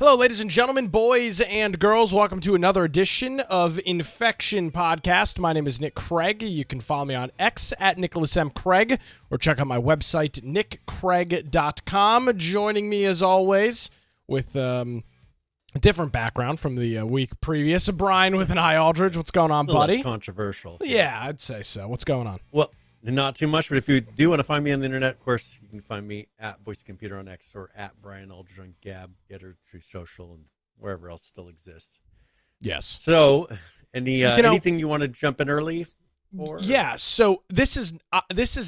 Hello, ladies and gentlemen, boys and girls. Welcome to another edition of Infection Podcast. My name is Nick Craig. You can follow me on X at Nicholas M. Craig or check out my website, nickcraig.com. Joining me, as always, with a different background from the week previous, Brian with an eye Aldridge. What's going on, buddy? Less controversial. Yeah, I'd say so. What's going on? Well, not too much, but if you do want to find me on the internet, of course, you can find me at Voice Computer on X or at Brian Aldridge on Gab, Getter, True Social, and wherever else still exists. Yes. So, anything you want to jump in early for? Yeah, so this is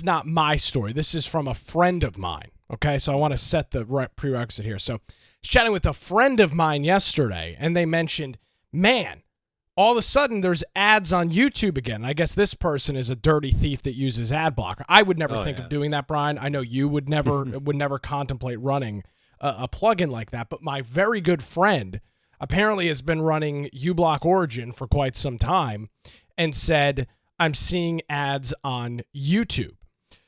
not my story. This is from a friend of mine, okay? So I want to set the prerequisite here. So I was chatting with a friend of mine yesterday, and they mentioned, man, all of a sudden there's ads on YouTube again. I guess this person is a dirty thief that uses ad blocker. I would never think of doing that, Brian. I know you would never contemplate running a plugin like that, but my very good friend apparently has been running uBlock Origin for quite some time and said, I'm seeing ads on YouTube.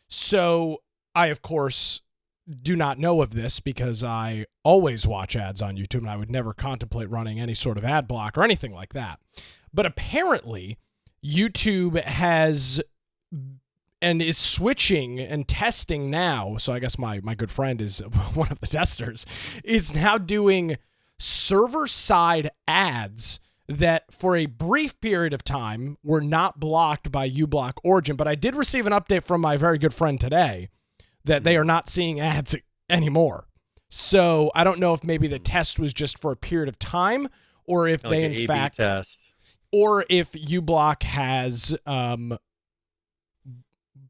So I, of course, do not know of this because I always watch ads on YouTube and I would never contemplate running any sort of ad block or anything like that. But apparently YouTube has and is switching and testing now. So I guess my good friend is one of the testers, is now doing server-side ads that for a brief period of time were not blocked by uBlock Origin. But I did receive an update from my very good friend today that they are not seeing ads anymore. So I don't know if maybe the test was just for a period of time or if Like they an in A/B fact test. Or if uBlock has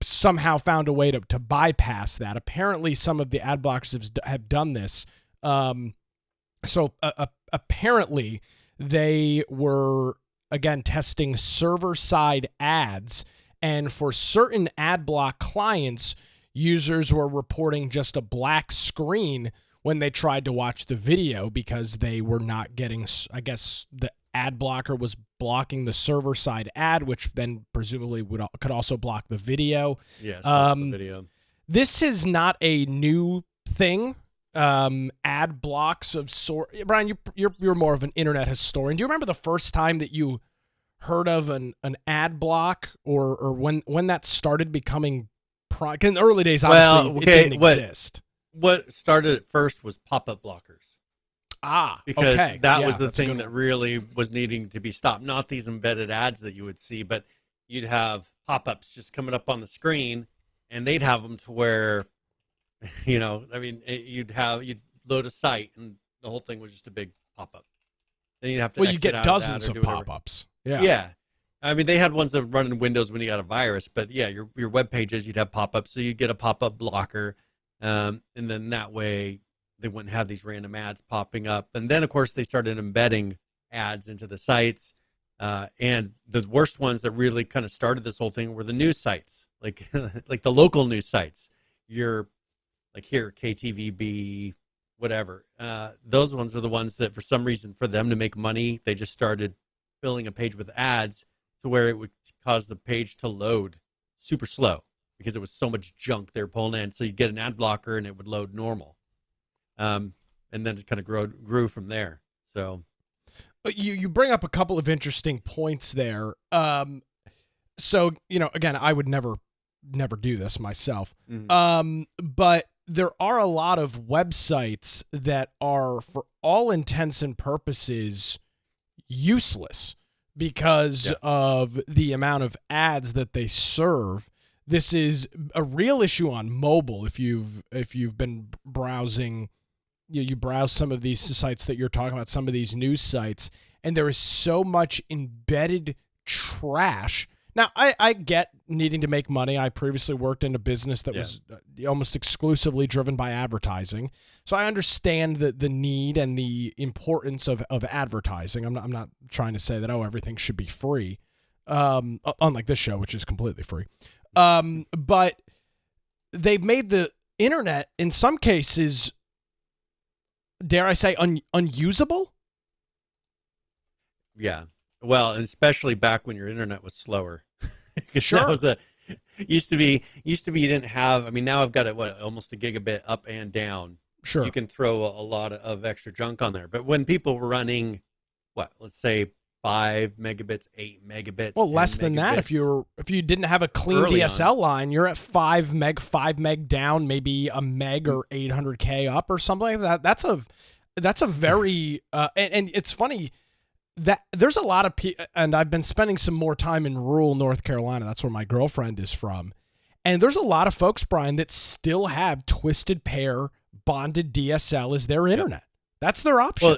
somehow found a way to bypass that. Apparently some of the ad blockers have done this. Apparently they were, again, testing server-side ads, and for certain ad block clients, users were reporting just a black screen when they tried to watch the video because they were not getting, I guess, the ad blocker was blocking the server-side ad, which then presumably could also block the video. Yes, the video. This is not a new thing. Ad blocks of sort. Brian, you're more of an internet historian. Do you remember the first time that you heard of an ad block or when that started becoming? In the early days, obviously, it didn't exist. What started at first was pop-up blockers. Because that was the thing that really was needing to be stopped. Not these embedded ads that you would see, but you'd have pop-ups just coming up on the screen, and they'd have them to where, you'd load a site, and the whole thing was just a big pop-up. Then you'd have to you get dozens of pop-ups. Yeah. I mean, they had ones that run in Windows when you got a virus, but yeah, your web pages, you'd have pop-ups, so you'd get a pop-up blocker, and then that way they wouldn't have these random ads popping up. And then, of course, they started embedding ads into the sites, and the worst ones that really kind of started this whole thing were the news sites, like like the local news sites. Like here, KTVB, whatever. Those ones are the ones that, for some reason, for them to make money, they just started filling a page with ads to where it would cause the page to load super slow because it was so much junk they're pulling in. So you'd get an ad blocker and it would load normal. And then it kind of grew from there. So you bring up a couple of interesting points there. So, again, I would never do this myself. Mm-hmm. But there are a lot of websites that are, for all intents and purposes, useless because of the amount of ads that they serve. This is a real issue on mobile. If you've been browsing, you browse some of these sites that you're talking about, some of these news sites, and there is so much embedded trash. Now, I get needing to make money. I previously worked in a business that was almost exclusively driven by advertising. So I understand the need and the importance of advertising. I'm not trying to say that, everything should be free, unlike this show, which is completely free. But they've made the internet, in some cases, dare I say, unusable? Yeah. Well, and especially back when your internet was slower. Sure. That was used to be you didn't have, I mean, now I've got almost a gigabit up and down. Sure. you can throw a lot of extra junk on there. But when people were running, let's say 5 megabits, 8 megabits, Well, 10 less than that. If megabits you didn't have a clean early DSL on. line, you're at 5 meg down, maybe a meg or 800K up or something like that. That's a very and it's funny that there's a lot of people, and I've been spending some more time in rural North Carolina. That's where my girlfriend is from. And there's a lot of folks, Brian, that still have twisted pair bonded DSL as their internet. That's their option. Well,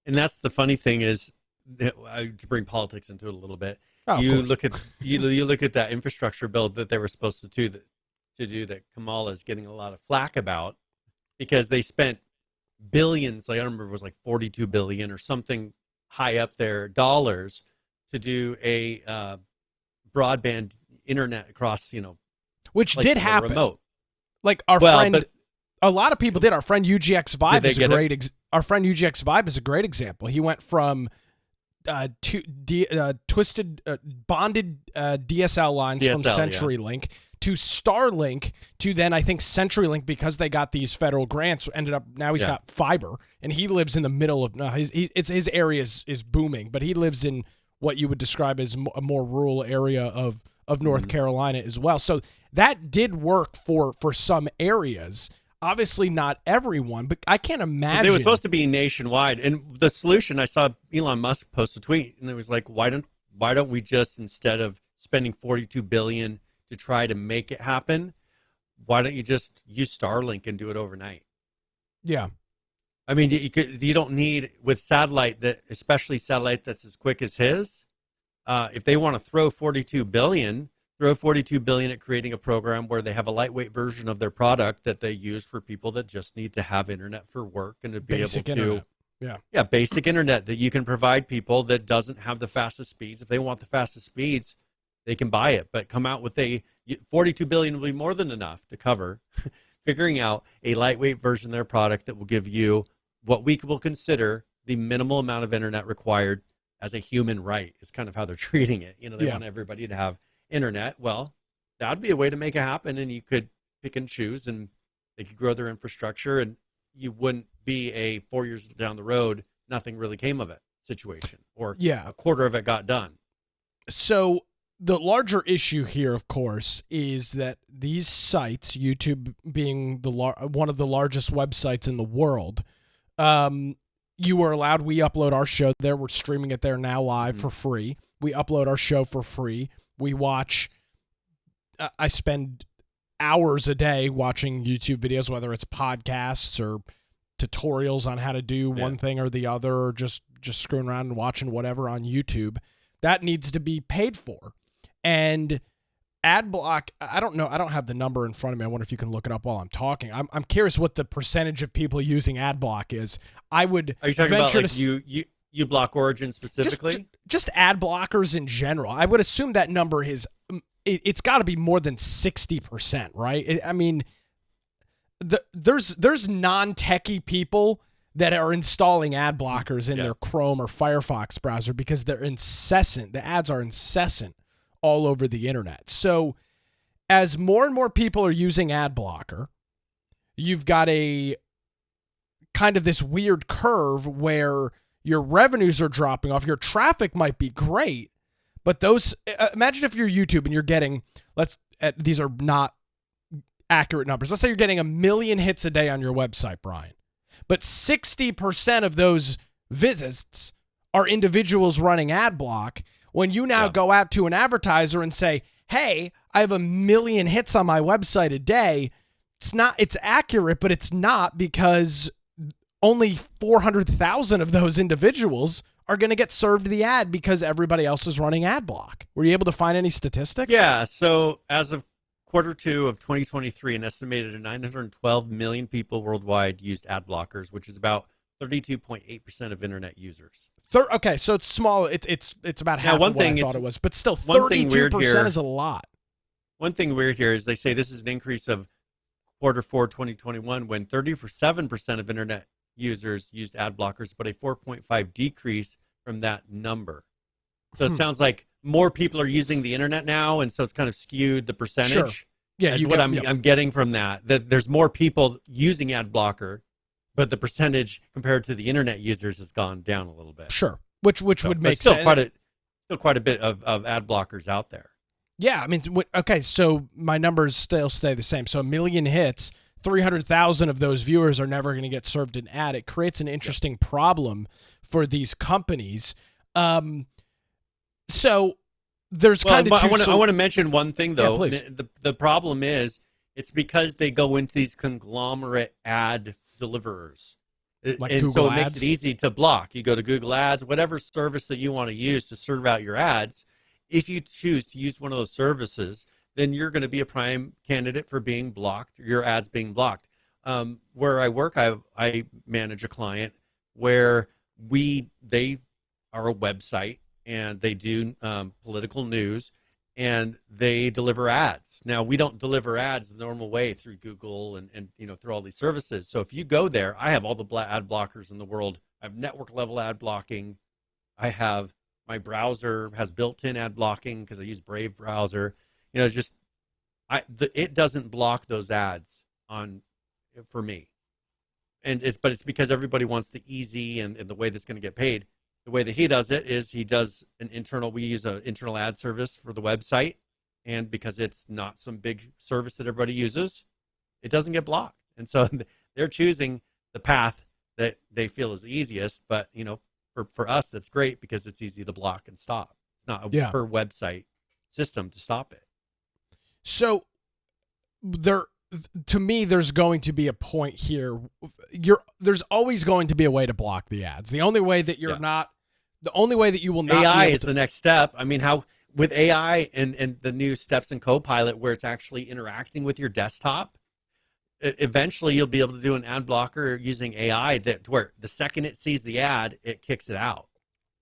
and that's the funny thing is, to bring politics into it a little bit, you look at that infrastructure bill that they were supposed to do that Kamala is getting a lot of flack about, because they spent billions, like I remember it was like 42 billion or something high up there dollars to do a broadband internet across, which like did happen. Remote. Like a lot of people did. Our friend UGX Vibe is a great. Our friend UGX Vibe is a great example. He went from twisted bonded DSL lines from CenturyLink to Starlink to then I think CenturyLink, because they got these federal grants, ended up now he's got fiber, and he lives in the middle of his area is booming, but he lives in what you would describe as a more rural area of North Carolina as well. So that did work for some areas. Obviously not everyone, but I can't imagine. It was supposed to be nationwide. And the solution, I saw Elon Musk post a tweet, and it was like, why don't we just, instead of spending $42 billion to try to make it happen, why don't you just use Starlink and do it overnight? Yeah. I mean, you don't need, with satellite, especially satellite that's as quick as his, if they want to throw $42 billion at creating a program where they have a lightweight version of their product that they use for people that just need to have internet for work and to be basic able to internet. Basic internet that you can provide people that doesn't have the fastest speeds. If they want the fastest speeds, they can buy it, but come out with $42 billion will be more than enough to cover figuring out a lightweight version of their product that will give you what we will consider the minimal amount of internet required as a human right. Is kind of how they're treating it. They want everybody to have internet. Well, that would be a way to make it happen, and you could pick and choose, and they could grow their infrastructure, and you wouldn't be a 4 years down the road, nothing really came of it situation, or a quarter of it got done. So the larger issue here, of course, is that these sites, YouTube being one of the largest websites in the world, you are allowed, we upload our show there, we're streaming it there now live for free. We upload our show for free. We watch, I spend hours a day watching YouTube videos, whether it's podcasts or tutorials on how to do one thing or the other, or just screwing around and watching whatever on YouTube. That needs to be paid for. And ad block, I don't know, I don't have the number in front of me. I wonder if you can look it up while I'm talking. I'm curious what the percentage of people using ad block is. Are you talking about like you block Origin specifically? Just ad blockers in general. I would assume that number is, it's got to be more than 60%, right? I mean, there's non-techie people that are installing ad blockers in their Chrome or Firefox browser because they're incessant. The ads are incessant all over the internet. So as more and more people are using ad blocker, you've got a kind of this weird curve where your revenues are dropping off. Your traffic might be great, but those, imagine if you're YouTube and you're getting, these are not accurate numbers. Let's say you're getting 1 million hits a day on your website, Brian, but 60% of those visits are individuals running ad block. When you now go out to an advertiser and say, hey, I have 1 million hits on my website a day, it's accurate, but it's not, because only 400,000 of those individuals are going to get served the ad because everybody else is running ad block. Were you able to find any statistics? Yeah. So as of Q2 of 2023, an estimated 912 million people worldwide used ad blockers, which is about 32.8% of internet users. Okay, so it's small. It's about half of what I thought it was, but still 32% is a lot. One thing weird here is they say this is an increase of Q4 2021 when 37% of internet users used ad blockers, but a 4.5 decrease from that number. So it sounds like more people are using the internet now, and so it's kind of skewed the percentage. Sure. Yeah, I'm getting from that there's more people using ad blocker but the percentage compared to the internet users has gone down a little bit. Sure. Which would make still sense. Still quite a bit of ad blockers out there. Yeah, I mean, okay, so my numbers still stay the same. So 1 million hits, 300,000 of those viewers are never going to get served an ad. It creates an interesting problem for these companies. So there's kind of I want to mention one thing though. Yeah, please. The problem is it's because they go into these conglomerate ad deliverers. Like and Google so it makes Ads? it easy to block. You go to Google Ads, whatever service that you want to use to serve out your ads. If you choose to use one of those services, then you're going to be a prime candidate for being blocked, your ads being blocked. Where I work, I manage a client where they are a website and they do political news and they deliver ads. Now, we don't deliver ads the normal way through Google and through all these services. So if you go there, I have all the ad blockers in the world. I have network level ad blocking. I have my browser has built-in ad blocking because I use Brave browser. It's just it doesn't block those ads for me. And it's because everybody wants the easy and the way that's going to get paid. The way that he does it is we use an internal ad service for the website. And because it's not some big service that everybody uses, it doesn't get blocked. And so they're choosing the path that they feel is easiest. But, for us, that's great because it's easy to block and stop. It's not a per website system to stop it. So to me, there's going to be a point here. There's always going to be a way to block the ads. The only way that the only way that you will not AI is the next step. I mean, how with AI and the new steps in Copilot where it's actually interacting with your desktop, eventually you'll be able to do an ad blocker using AI where the second it sees the ad, it kicks it out.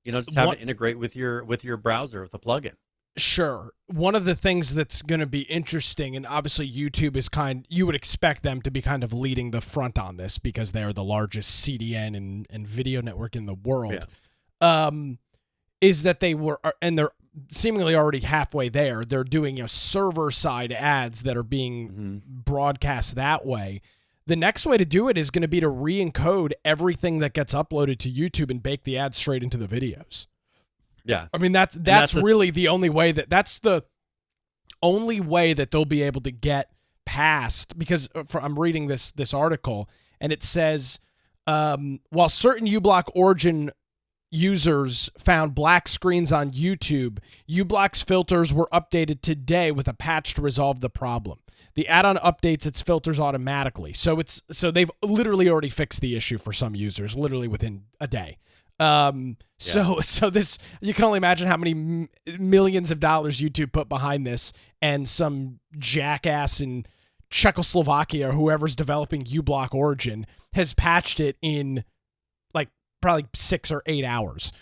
Just have it integrate with your browser with a plugin. Sure. One of the things that's going to be interesting, and obviously YouTube is you would expect them to be kind of leading the front on this because they are the largest CDN and video network in the world. Yeah. Is that and they're seemingly already halfway there. They're doing server side ads that are being broadcast that way. The next way to do it is going to be to re-encode everything that gets uploaded to YouTube and bake the ads straight into the videos. Yeah. I mean, that's really the only way that's the only way that they'll be able to get past, because I'm reading this article and it says, while certain uBlock Origin users found black screens on YouTube, uBlock's filters were updated today with a patch to resolve the problem. The add-on updates its filters automatically. So they've literally already fixed the issue for some users, literally within a day. So this, you can only imagine how many millions of dollars YouTube put behind this, and some jackass in Czechoslovakia or whoever's developing uBlock Origin has patched it in like probably 6 or 8 hours.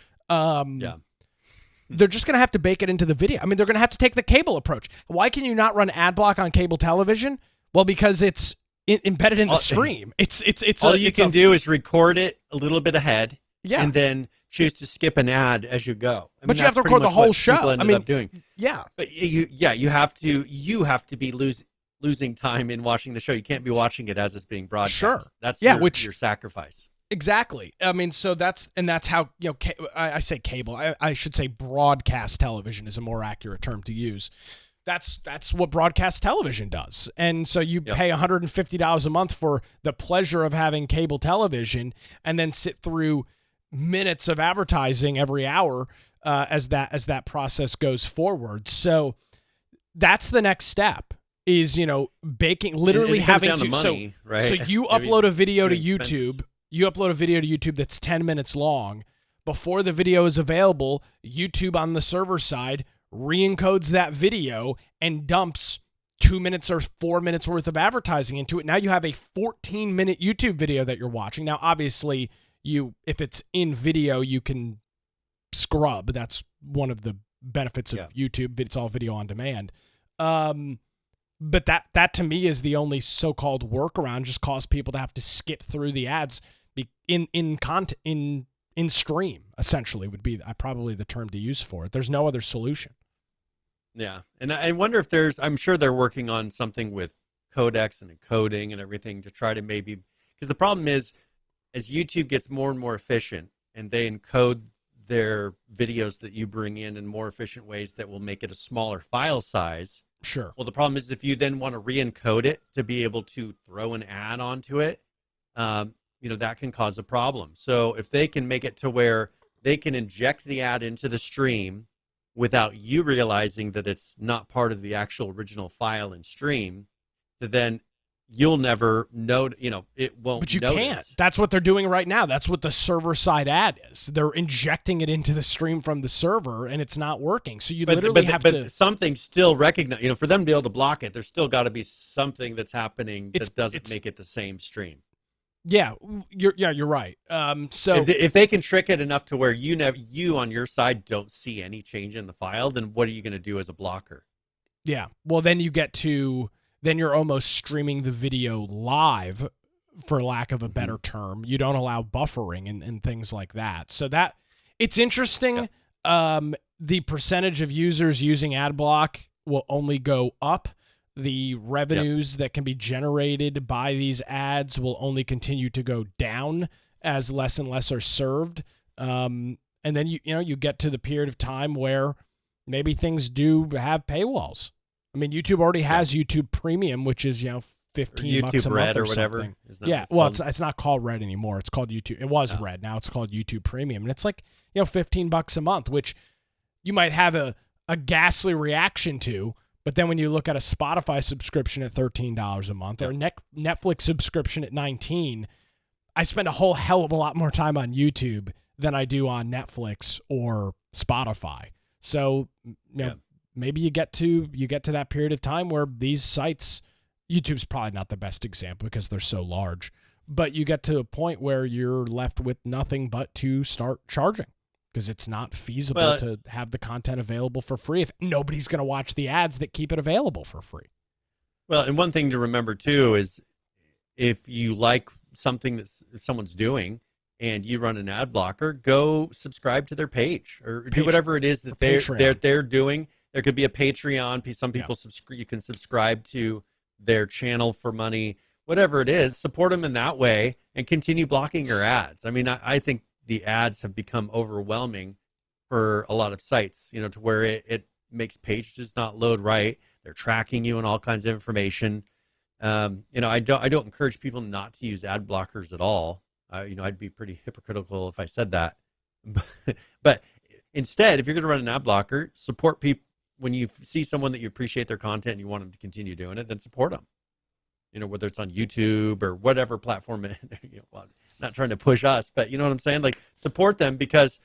They're just going to have to bake it into the video. I mean, they're going to have to take the cable approach. Why can you not run ad block on cable television? Well, because it's embedded in the stream. It's all you can do is record it a little bit ahead. Yeah. And then choose to skip an ad as you go. But you have to record the whole show. I mean, doing. Yeah. But you have to be losing time in watching the show. You can't be watching it as it's being broadcast. Sure. That's your sacrifice. Exactly. I mean, so that's how, I say cable. I should say broadcast television is a more accurate term to use. That's what broadcast television does. And so you pay $150 a month for the pleasure of having cable television and then sit through minutes of advertising every hour as that process goes forward. So that's the next step is, baking, literally having to, money, right? So you upload a video to YouTube, that's 10 minutes long. Before the video is available, YouTube on the server side re-encodes that video and dumps 2 minutes or 4 minutes worth of advertising into it. Now you have a 14-minute YouTube video that you're watching. Now, obviously, if it's in video, you can scrub. That's one of the benefits of YouTube. It's all video on demand. But that to me is the only so-called workaround. Just cause people to have to skip through the ads in stream. Essentially, would be probably the term to use for it. There's no other solution. Yeah, and I wonder if I'm sure they're working on something with codecs and encoding and everything to try to maybe, because the problem is as YouTube gets more and more efficient and they encode their videos that you bring in more efficient ways that will make it a smaller file size. Sure. Well, the problem is if you then want to re-encode it to be able to throw an ad onto it, that can cause a problem. So if they can make it to where they can inject the ad into the stream without you realizing that it's not part of the actual original file and stream, then you'll never know, it won't. But you notice. can't. That's what they're doing right now. That's what the server-side ad is. They're injecting it into the stream from the server, and it's not working. So you literally have to. But something still recognize. For them to be able to block it, there's still got to be something that's happening that doesn't make it the same stream. Yeah, you're right. So if they can trick it enough to where you on your side don't see any change in the file, then what are you going to do as a blocker? Yeah. Well, then you're almost streaming the video live, for lack of a better term. You don't allow buffering and things like that. So that it's interesting. Yeah. The percentage of users using ad block will only go up. The revenues that can be generated by these ads will only continue to go down as less and less are served. And then you get to the period of time where maybe things do have paywalls. I mean, YouTube already has YouTube Premium, which is $15 YouTube a Red month or whatever. something. Yeah, well, it's not called Red anymore. It's called YouTube. It was Red. Now it's called YouTube Premium, and it's like $15 a month, which you might have a ghastly reaction to. But then when you look at a Spotify subscription at $13 a month or a Netflix subscription at $19, I spend a whole hell of a lot more time on YouTube than I do on Netflix or Spotify. So maybe you get to that period of time where these sites, YouTube's probably not the best example because they're so large, but you get to a point where you're left with nothing but to start charging. Because it's not feasible to have the content available for free if nobody's going to watch the ads that keep it available for free. Well, and one thing to remember, too, is if you like something that someone's doing and you run an ad blocker, go subscribe to their page or do whatever it is that they're doing. There could be a Patreon. Some people you can subscribe to their channel for money. Whatever it is, support them in that way and continue blocking your ads. I mean, I think the ads have become overwhelming for a lot of sites, to where it makes pages not load right. They're tracking you and all kinds of information. I don't encourage people not to use ad blockers at all. I'd be pretty hypocritical if I said that. But instead, if you're going to run an ad blocker, support people. When you see someone that you appreciate their content and you want them to continue doing it, then support them. Whether it's on YouTube or whatever platform, not trying to push us, but you know what I'm saying? Like, support them because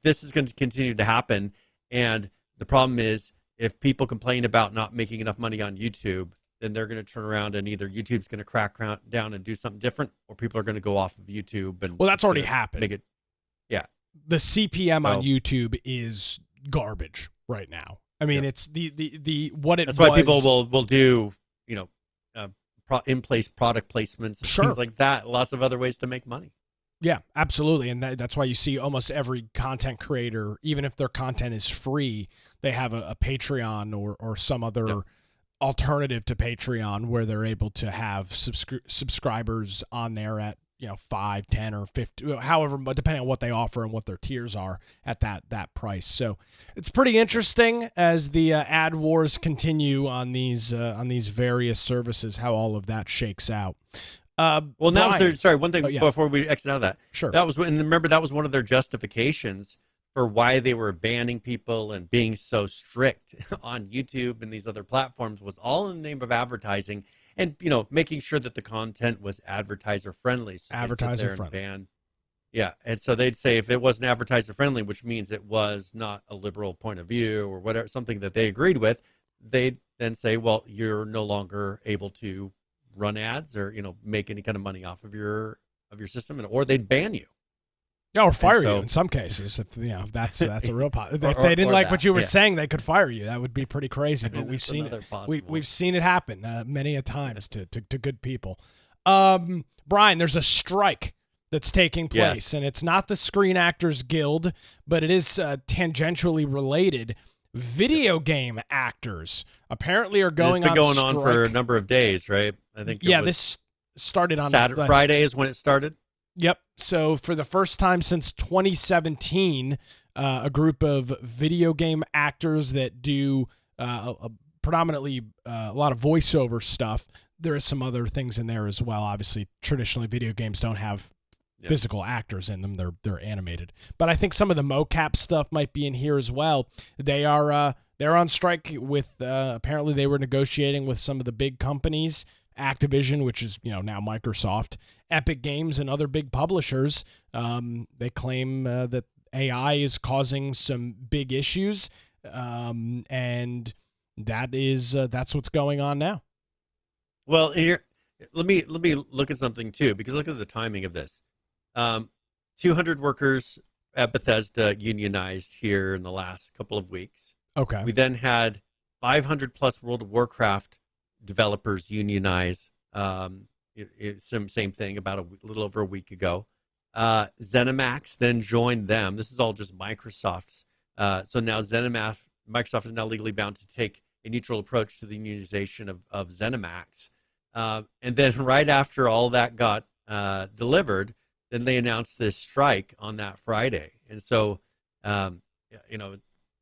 this is going to continue to happen. And the problem is if people complain about not making enough money on YouTube, then they're going to turn around and either YouTube's going to crack down and do something different, or people are going to go off of YouTube. And that's already happened. Make it, the CPM on YouTube is garbage right now. I mean, it's what it That's was. why people will do, in-place product placements and things like that. Lots of other ways to make money. Yeah, absolutely. And that's why you see almost every content creator, even if their content is free, they have a Patreon or some other alternative to Patreon where they're able to have subscribers on there at 5, 10, or 50, however, depending on what they offer and what their tiers are at that price. So it's pretty interesting as the ad wars continue on these various services, how all of that shakes out. Now, one thing before we exit out of that. Sure. That was remember that was one of their justifications for why they were banning people and being so strict on YouTube and these other platforms, was all in the name of advertising. And, making sure that the content was advertiser friendly. So advertiser friendly. And so they'd say if it wasn't advertiser friendly, which means it was not a liberal point of view or whatever, something that they agreed with, they'd then say, well, you're no longer able to run ads or, make any kind of money off of your system, or they'd ban you. Yeah, or fire you in some cases. If that's a real if they didn't like what you were saying, they could fire you. That would be pretty crazy. But we've seen it. We've seen it happen many a times to good people. Brian, there's a strike that's taking place, and it's not the Screen Actors Guild, but it is tangentially related. Video game actors apparently are going on strike. It's been going on for a number of days, right? I think. started on Saturday, Friday is when it started. Yep. So for the first time since 2017, a group of video game actors that do predominantly a lot of voiceover stuff. There is some other things in there as well. Obviously, traditionally video games don't have physical actors in them. They're animated. But I think some of the mocap stuff might be in here as well. They're on strike with apparently they were negotiating with some of the big companies, Activision, which is now Microsoft, Epic Games, and other big publishers. They claim that AI is causing some big issues, and that's what's going on now. Well, here, let me look at something too, because look at the timing of this. 200 workers at Bethesda unionized here in the last couple of weeks. Okay. We then had 500 plus World of Warcraft developers unionize. Same thing about a little over a week ago. ZeniMax then joined them. This is all just Microsoft's. So now Microsoft is now legally bound to take a neutral approach to the unionization of ZeniMax. And then right after all that got delivered, then they announced this strike on that Friday. And so,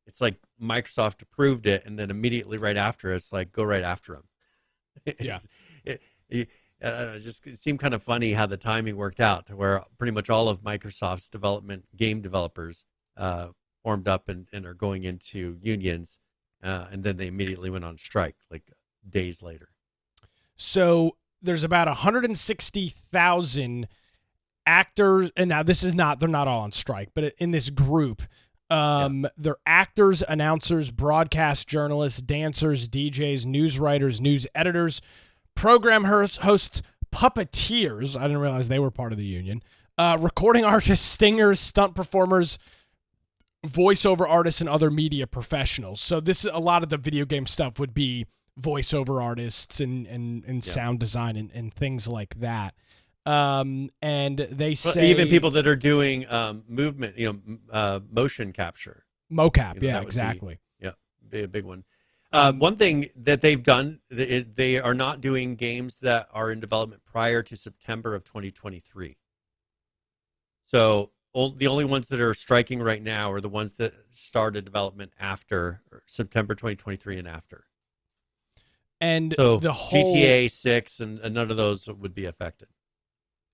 it's like Microsoft approved it, and then immediately right after, it's like, go right after them. Yeah. It seemed kind of funny how the timing worked out, to where pretty much all of Microsoft's game developers formed up and are going into unions, and then they immediately went on strike like days later. So there's about 160,000 actors, and now they're not all on strike, but in this group, they're actors, announcers, broadcast journalists, dancers, DJs, news writers, news editors, program hosts, puppeteers. I didn't realize they were part of the union. Recording artists, stingers, stunt performers, voiceover artists, and other media professionals. So a lot of the video game stuff would be voiceover artists and sound design and things like that. And they say even people that are doing movement, motion capture, mocap. Exactly. Be a big one. One thing that they've done is they are not doing games that are in development prior to September of 2023. So the only ones that are striking right now are the ones that started development after September 2023 and after. And so the whole GTA 6 and none of those would be affected.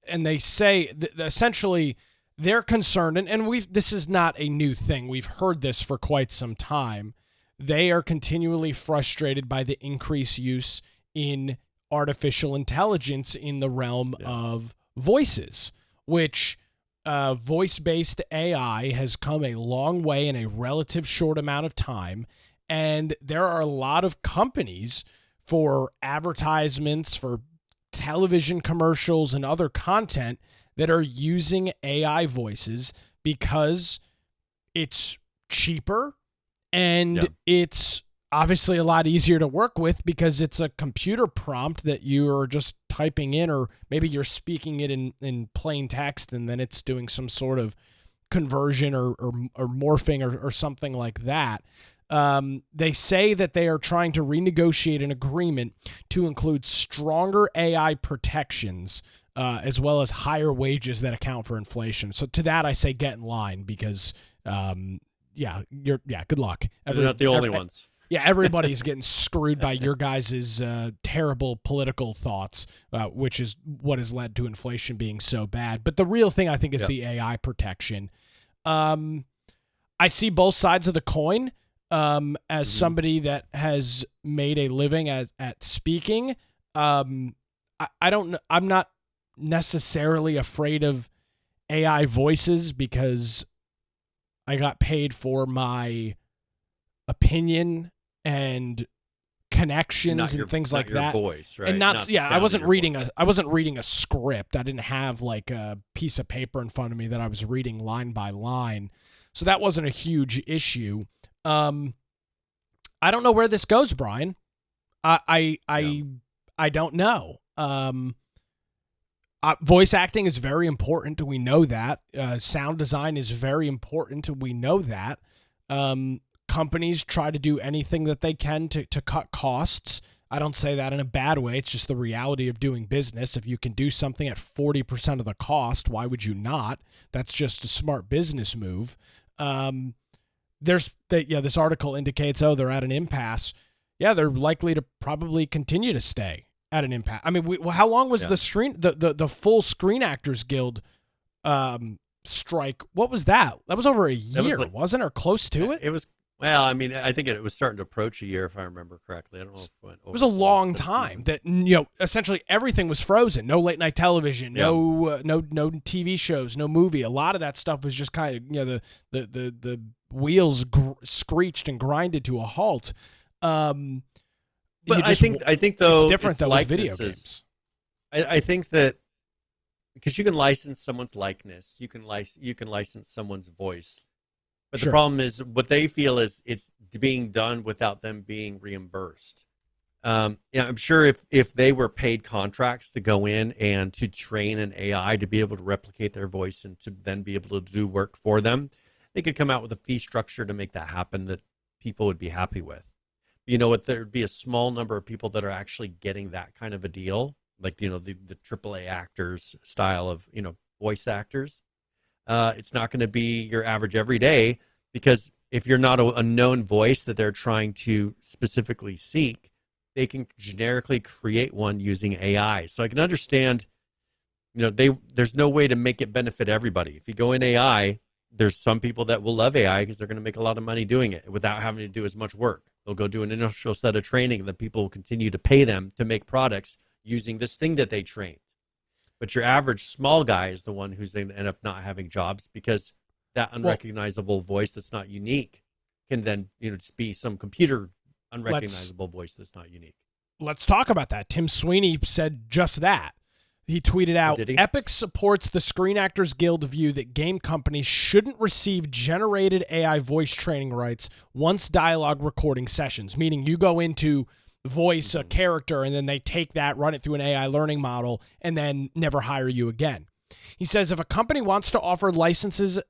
And they say essentially they're concerned, and this is not a new thing. We've heard this for quite some time. They are continually frustrated by the increased use in artificial intelligence in the realm of voices, which voice-based AI has come a long way in a relative short amount of time. And there are a lot of companies for advertisements, for television commercials and other content that are using AI voices because it's cheaper and it's obviously a lot easier to work with because it's a computer prompt that you are just typing in, or maybe you're speaking it in plain text and then it's doing some sort of conversion or morphing or something like that. They say that they are trying to renegotiate an agreement to include stronger AI protections, as well as higher wages that account for inflation. So to that, I say get in line because, good luck. They're not the only ones. Yeah, everybody's getting screwed by your guys' terrible political thoughts, which is what has led to inflation being so bad. But the real thing, I think, is the AI protection. I see both sides of the coin. As somebody that has made a living at speaking, I don't know. I'm not necessarily afraid of AI voices because I got paid for my opinion and connections and things like that. Voice, right? And I wasn't reading a script. I didn't have like a piece of paper in front of me that I was reading line by line. So that wasn't a huge issue. I don't know where this goes, Brian. I don't know. Voice acting is very important. We know that. Sound design is very important. We know that. Companies try to do anything that they can to cut costs. I don't say that in a bad way. It's just the reality of doing business. If you can do something at 40% of the cost, why would you not? That's just a smart business move. This article indicates, they're at an impasse. Yeah, they're likely to probably continue to stay at an impasse. I mean, how long was the full Screen Actors Guild strike? What was that? That was over a year, wasn't it, or close to it? It was. Well, I mean, I think it was starting to approach a year, if I remember correctly. I don't know if it went over. It was a long time that, essentially everything was frozen. No late night television, no TV shows, no movie. A lot of that stuff was just kind of, the wheels screeched and grinded to a halt. But I think though it's different though with video games. I think that because you can license someone's likeness, you can license someone's voice. But the problem is what they feel is it's being done without them being reimbursed. I'm sure if they were paid contracts to go in and to train an AI to be able to replicate their voice and to then be able to do work for them, they could come out with a fee structure to make that happen that people would be happy with. There'd be a small number of people that are actually getting that kind of a deal, like, the AAA actors style of, voice actors. It's not going to be your average everyday, because if you're not a known voice that they're trying to specifically seek, they can generically create one using AI. So I can understand, there's no way to make it benefit everybody. If you go in AI, there's some people that will love AI because they're going to make a lot of money doing it without having to do as much work. They'll go do an initial set of training, and then people will continue to pay them to make products using this thing that they trained. But your average small guy is the one who's going to end up not having jobs, because that unrecognizable voice that's not unique can then just be some computer unrecognizable voice that's not unique. Let's talk about that. Tim Sweeney said just that. He tweeted out, Epic supports the Screen Actors Guild view that game companies shouldn't receive generated AI voice training rights once dialogue recording sessions, meaning you go into voice a character and then they take that, run it through an AI learning model, and then never hire you again. He says if a company wants to offer licenses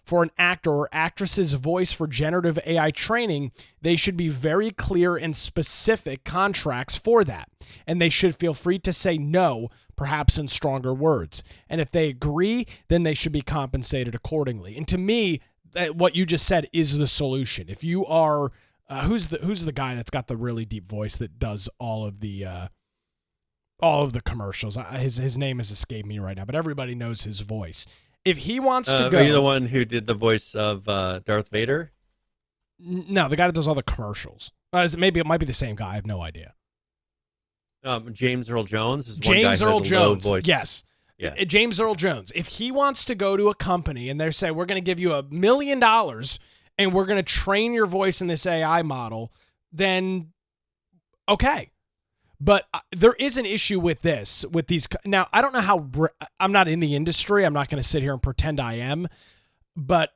for an actor or actress's voice for generative AI training, they should be very clear and specific contracts for that. And they should feel free to say no, perhaps in stronger words. And if they agree, then they should be compensated accordingly. And to me, what you just said is the solution. If you are who's the guy that's got the really deep voice that does all of the commercials? His name has escaped me right now, but everybody knows his voice. If he wants to go, are you the one who did the voice of Darth Vader? No, the guy that does all the commercials. It might be the same guy. I have no idea. James Earl Jones is James one guy Earl who has Jones. A low voice. Yes. Yeah. James Earl Jones. If he wants to go to a company and they say, we're going to give you $1 million and we're going to train your voice in this AI model, then okay. But there is an issue with this, with these. Now, I don't know how, I'm not in the industry. I'm not going to sit here and pretend I am, but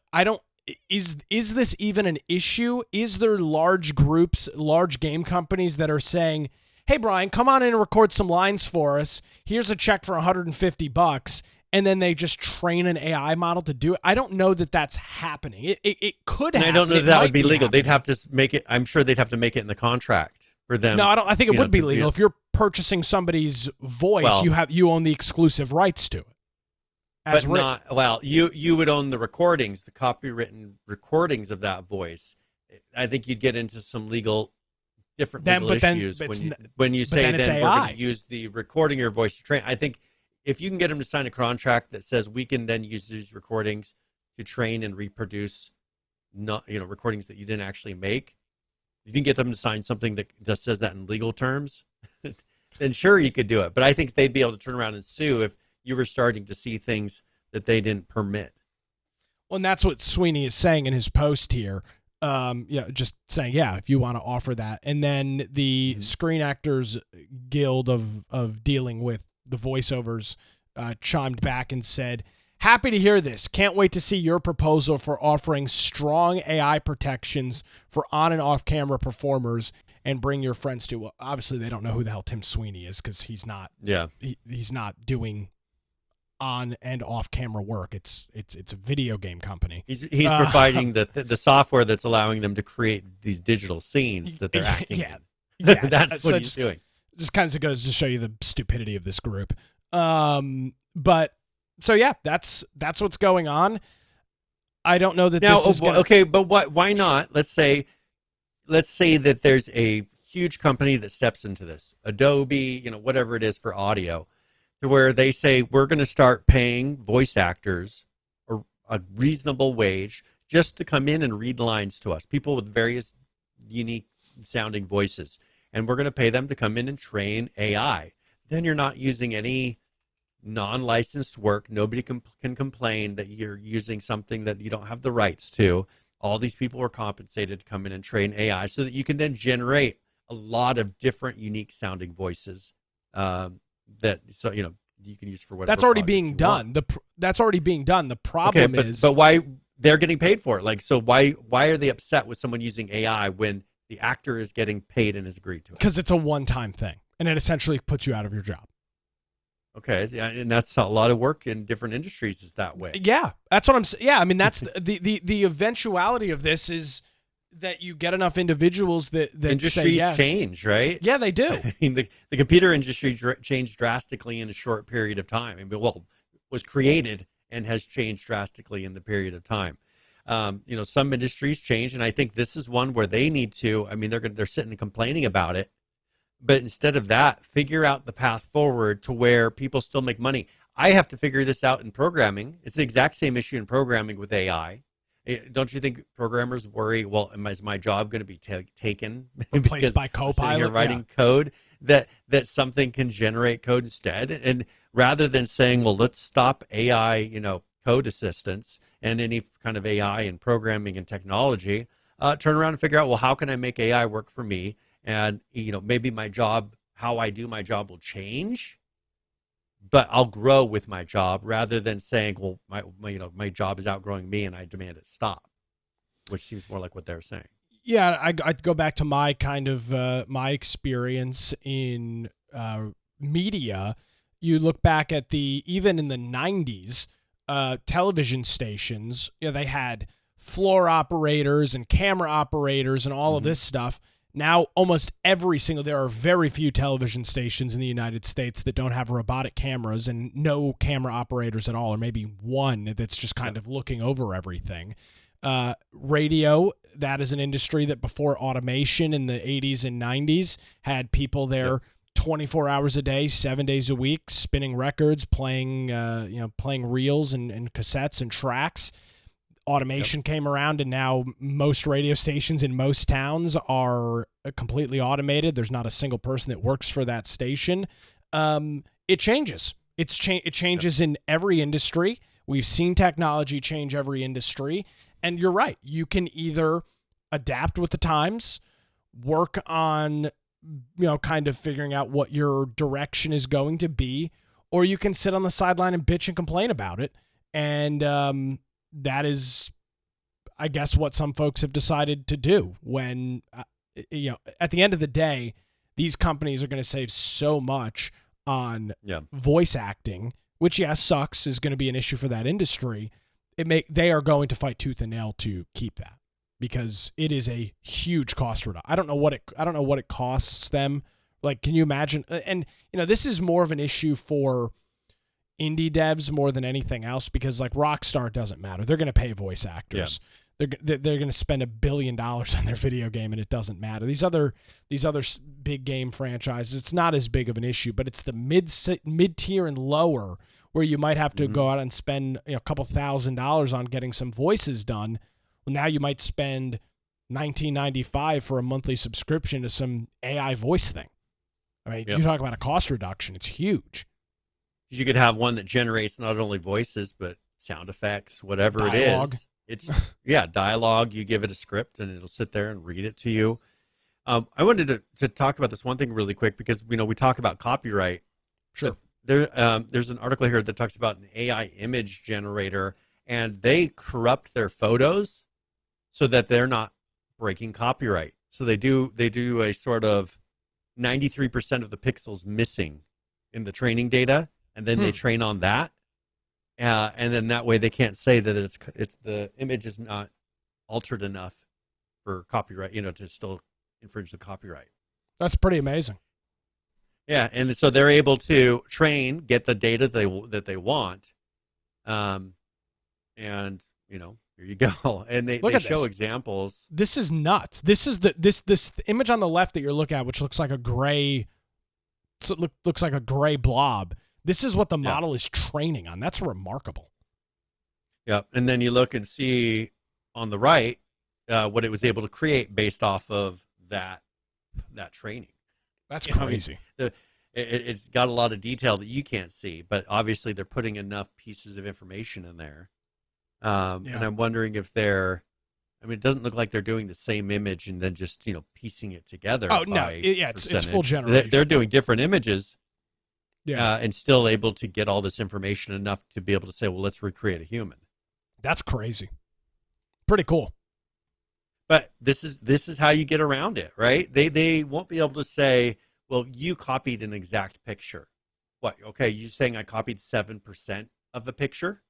is this even an issue? Is there large groups, large game companies that are saying, hey, Brian, come on in and record some lines for us. Here's a check for $150. And then they just train an AI model to do it. I don't know that that's happening. It could happen. I don't know that would be legal. They'd have to make it. I'm sure they'd have to make it in the contract for them. No, I think it would be legal. If you're purchasing somebody's voice, you own the exclusive rights to it. But not, you would own the recordings, the copywritten recordings of that voice. I think you'd get into some different legal issues when you say then we're going to use the recording of your voice to train. I think if you can get them to sign a contract that says we can then use these recordings to train and reproduce, recordings that you didn't actually make, if you can get them to sign something that just says that in legal terms, then sure you could do it. But I think they'd be able to turn around and sue if you were starting to see things that they didn't permit. Well, and that's what Sweeney is saying in his post here. Just saying, if you want to offer that. And then the Screen Actors Guild of dealing with the voiceovers chimed back and said, happy to hear this. Can't wait to see your proposal for offering strong AI protections for on and off camera performers and bring your friends to. Well, obviously they don't know who the hell Tim Sweeney is because he's not. Yeah. He's not doing on and off camera work. It's a video game company. He's providing the software that's allowing them to create these digital scenes that they're acting in. Yeah, that's what he's doing. Just kind of goes to show you the stupidity of this group. But so yeah, that's what's going on. I don't know that now, this is gonna... okay, but why not? Let's say that there's a huge company that steps into this, Adobe, whatever it is for audio, to where they say we're going to start paying voice actors a reasonable wage just to come in and read lines to us, people with various unique sounding voices, and we're going to pay them to come in and train AI. Then you're not using any non-licensed work. Nobody can complain that you're using something that you don't have the rights to. All these people are compensated to come in and train AI so that you can then generate a lot of different unique sounding voices you can use for whatever. That's already being done. That's already being done. The problem is, but why they're getting paid for it? Like, so why are they upset with someone using AI when the actor is getting paid and has agreed to it? Because it's a one-time thing, and it essentially puts you out of your job. Okay, and that's a lot of work in different industries is that way. Yeah, that's what I'm saying. Yeah, I mean, that's the eventuality of this is that you get enough individuals that industries say yes. change, right? Yeah, they do. I mean, the computer industry changed drastically in a short period of time. I mean, was created and has changed drastically in the period of time. Some industries change, and I think this is one where they need to. I mean, they're sitting and complaining about it, but instead of that, figure out the path forward to where people still make money. I have to figure this out in programming. It's the exact same issue in programming with AI. Don't you think programmers worry, well, is my job going to be taken? Replaced by Copilot? You're writing code that something can generate code instead. And rather than saying, well, let's stop AI, code assistance and any kind of AI in programming and technology, turn around and figure out, well, how can I make AI work for me? And, maybe my job, how I do my job will change, but I'll grow with my job rather than saying, well, my job is outgrowing me and I demand it stop, which seems more like what they're saying. Yeah, I'd go back to my kind of my experience in media. You look back at even in the 90s, television stations, they had floor operators and camera operators and all of this stuff. Now, almost there are very few television stations in the United States that don't have robotic cameras and no camera operators at all, or maybe one that's just kind of looking over everything. Radio, that is an industry that before automation in the 80s and 90s had people there 24 hours a day, 7 days a week, spinning records, playing reels and cassettes and tracks. Automation came around, and now most radio stations in most towns are completely automated. There's not a single person that works for that station. It changes. It changes in every industry. We've seen technology change every industry. And you're right. You can either adapt with the times, work on, kind of figuring out what your direction is going to be, or you can sit on the sideline and bitch and complain about it. And, that is, I guess, what some folks have decided to do when, at the end of the day, these companies are going to save so much on voice acting, which, sucks, is going to be an issue for that industry. They are going to fight tooth and nail to keep that because it is a huge cost reduction. I don't know what it costs them. Like, can you imagine? And, this is more of an issue for indie devs more than anything else because like Rockstar doesn't matter. They're going to pay voice actors. They're going to spend $1 billion on their video game and it doesn't matter. These other big game franchises, it's not as big of an issue, but it's the mid tier and lower where you might have to go out and spend a couple $1,000s on getting some voices done. Well, now you might spend $19.95 for a monthly subscription to some AI voice thing. I mean, you talk about a cost reduction. It's huge. You could have one that generates not only voices, but sound effects, whatever dialogue. It is. It's dialogue. You give it a script and it'll sit there and read it to you. I wanted to talk about this one thing really quick because, we talk about copyright. Sure. There's an article here that talks about an AI image generator and they corrupt their photos so that they're not breaking copyright. So they do a sort of 93% of the pixels missing in the training data. And then they train on that. and then that way they can't say that it's the image is not altered enough for copyright, to still infringe the copyright. That's pretty amazing. Yeah, and so they're able to get the data that they want, and here you go. And they show examples. This is nuts. This is this image on the left that you're looking at, which looks like a gray, looks like a gray blob. This is what the model is training on. That's remarkable. Yeah, and then you look and see on the right what it was able to create based off of that training. That's crazy. It's got a lot of detail that you can't see, but obviously they're putting enough pieces of information in there. And I'm wondering if it doesn't look like they're doing the same image and then just, piecing it together. Oh, no. It's full generation. They're doing different images. Yeah. And still able to get all this information enough to be able to say, well, let's recreate a human. That's crazy. Pretty cool. But this is how you get around it, right? They won't be able to say, well, you copied an exact picture. What? Okay, you're saying I copied 7% of the picture?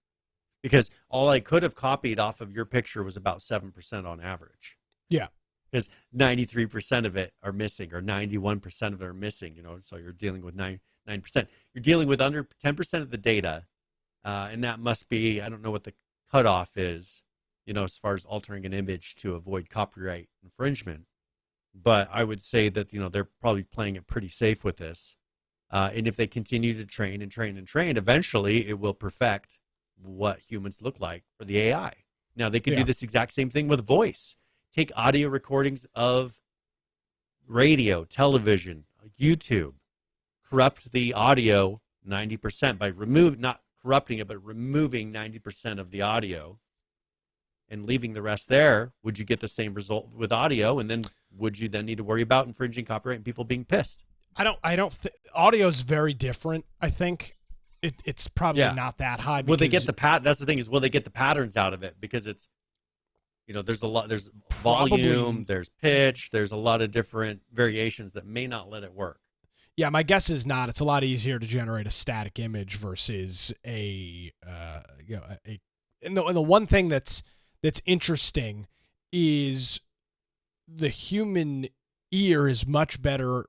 Because all I could have copied off of your picture was about 7% on average. Yeah. Because 93% of it are missing, or 91% of it are missing, so you're dealing with 9%. You're dealing with under 10% of the data, and that must be, I don't know what the cutoff is, as far as altering an image to avoid copyright infringement. But I would say that, they're probably playing it pretty safe with this. And if they continue to train and train and train, eventually it will perfect what humans look like for the AI. Now, they can do this exact same thing with voice. Take audio recordings of radio, television, YouTube, corrupt the audio 90% by not corrupting it, but removing 90% of the audio and leaving the rest there. Would you get the same result with audio? And then would you then need to worry about infringing copyright and people being pissed? Audio is very different. I think it's probably not that high. Will they get that's the thing, is will they get the patterns out of it? Because it's, there's volume, there's pitch, there's a lot of different variations that may not let it work. Yeah, my guess is not. It's a lot easier to generate a static image versus and the one thing that's interesting is the human ear is much better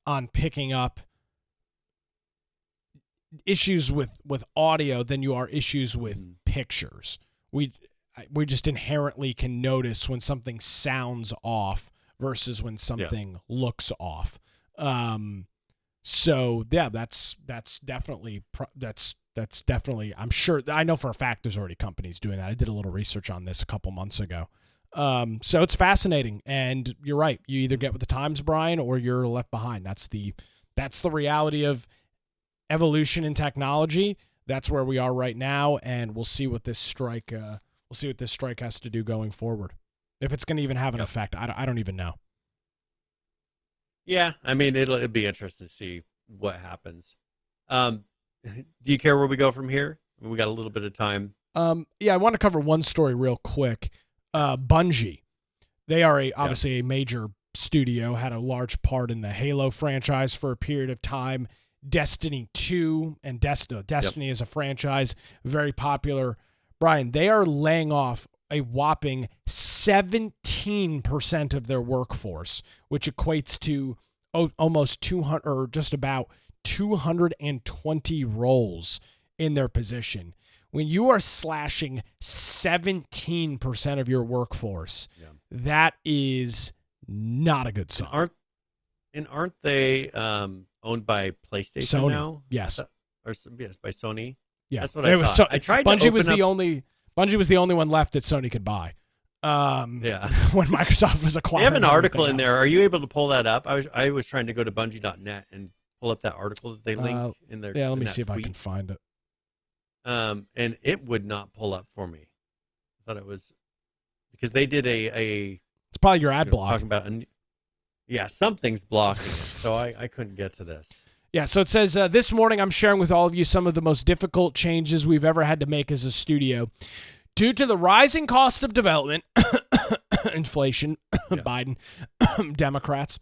on picking up issues with audio than you are issues with pictures. We just inherently can notice when something sounds off versus when something looks off. So yeah, that's definitely I'm sure, I know for a fact there's already companies doing that. I did a little research on this a couple months ago. So it's fascinating, and you're right. You either get with the times, Brian, or you're left behind. That's the reality of evolution in technology. That's where we are right now, and we'll see what this strike has to do going forward. If it's going to even have an effect, I don't even know. Yeah, it'll be interesting to see what happens. Do you care where we go from here? We got a little bit of time. Yeah, I want to cover one story real quick. Bungie, they are obviously a major studio, had a large part in the Halo franchise for a period of time. Destiny 2 and Destiny as a franchise, very popular. Brian, they are laying off a whopping 17% of their workforce, which equates to almost 200, or just about 220 roles in their position. When you are slashing 17% of your workforce, that is not a good sign. Aren't they owned by PlayStation Sony now? Yes. Yes, by Sony. Yeah, that's what I thought. I tried. Bungie was the only one left that Sony could buy. When Microsoft was acquired. They have an article in there. Are you able to pull that up? I was trying to go to Bungie.net and pull up that article that they link in there. Yeah, let me see if I can find it. And it would not pull up for me. I thought it was because they did a it's probably your ad block. Talking about something's blocking it, so I couldn't get to this. Yeah, so it says, this morning I'm sharing with all of you some of the most difficult changes we've ever had to make as a studio. Due to the rising cost of development, inflation, Biden, Democrats,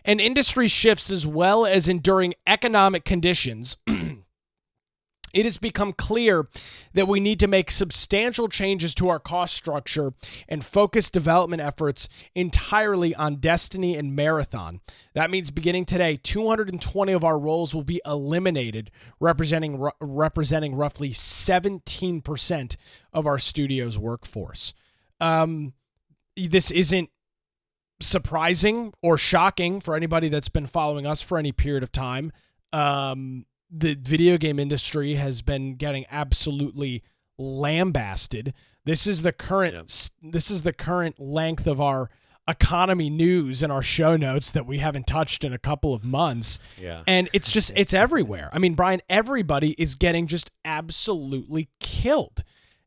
and industry shifts, as well as enduring economic conditions, It has become clear that we need to make substantial changes to our cost structure and focus development efforts entirely on Destiny and Marathon. That means beginning today, 220 of our roles will be eliminated, representing roughly 17% of our studio's workforce. This isn't surprising or shocking for anybody that's been following us for any period of time. The video game industry has been getting absolutely lambasted. This is the current This is the current length of our economy news and our show notes that we haven't touched in a couple of months. Yeah. And it's everywhere. I mean, Brian, everybody is getting just absolutely killed.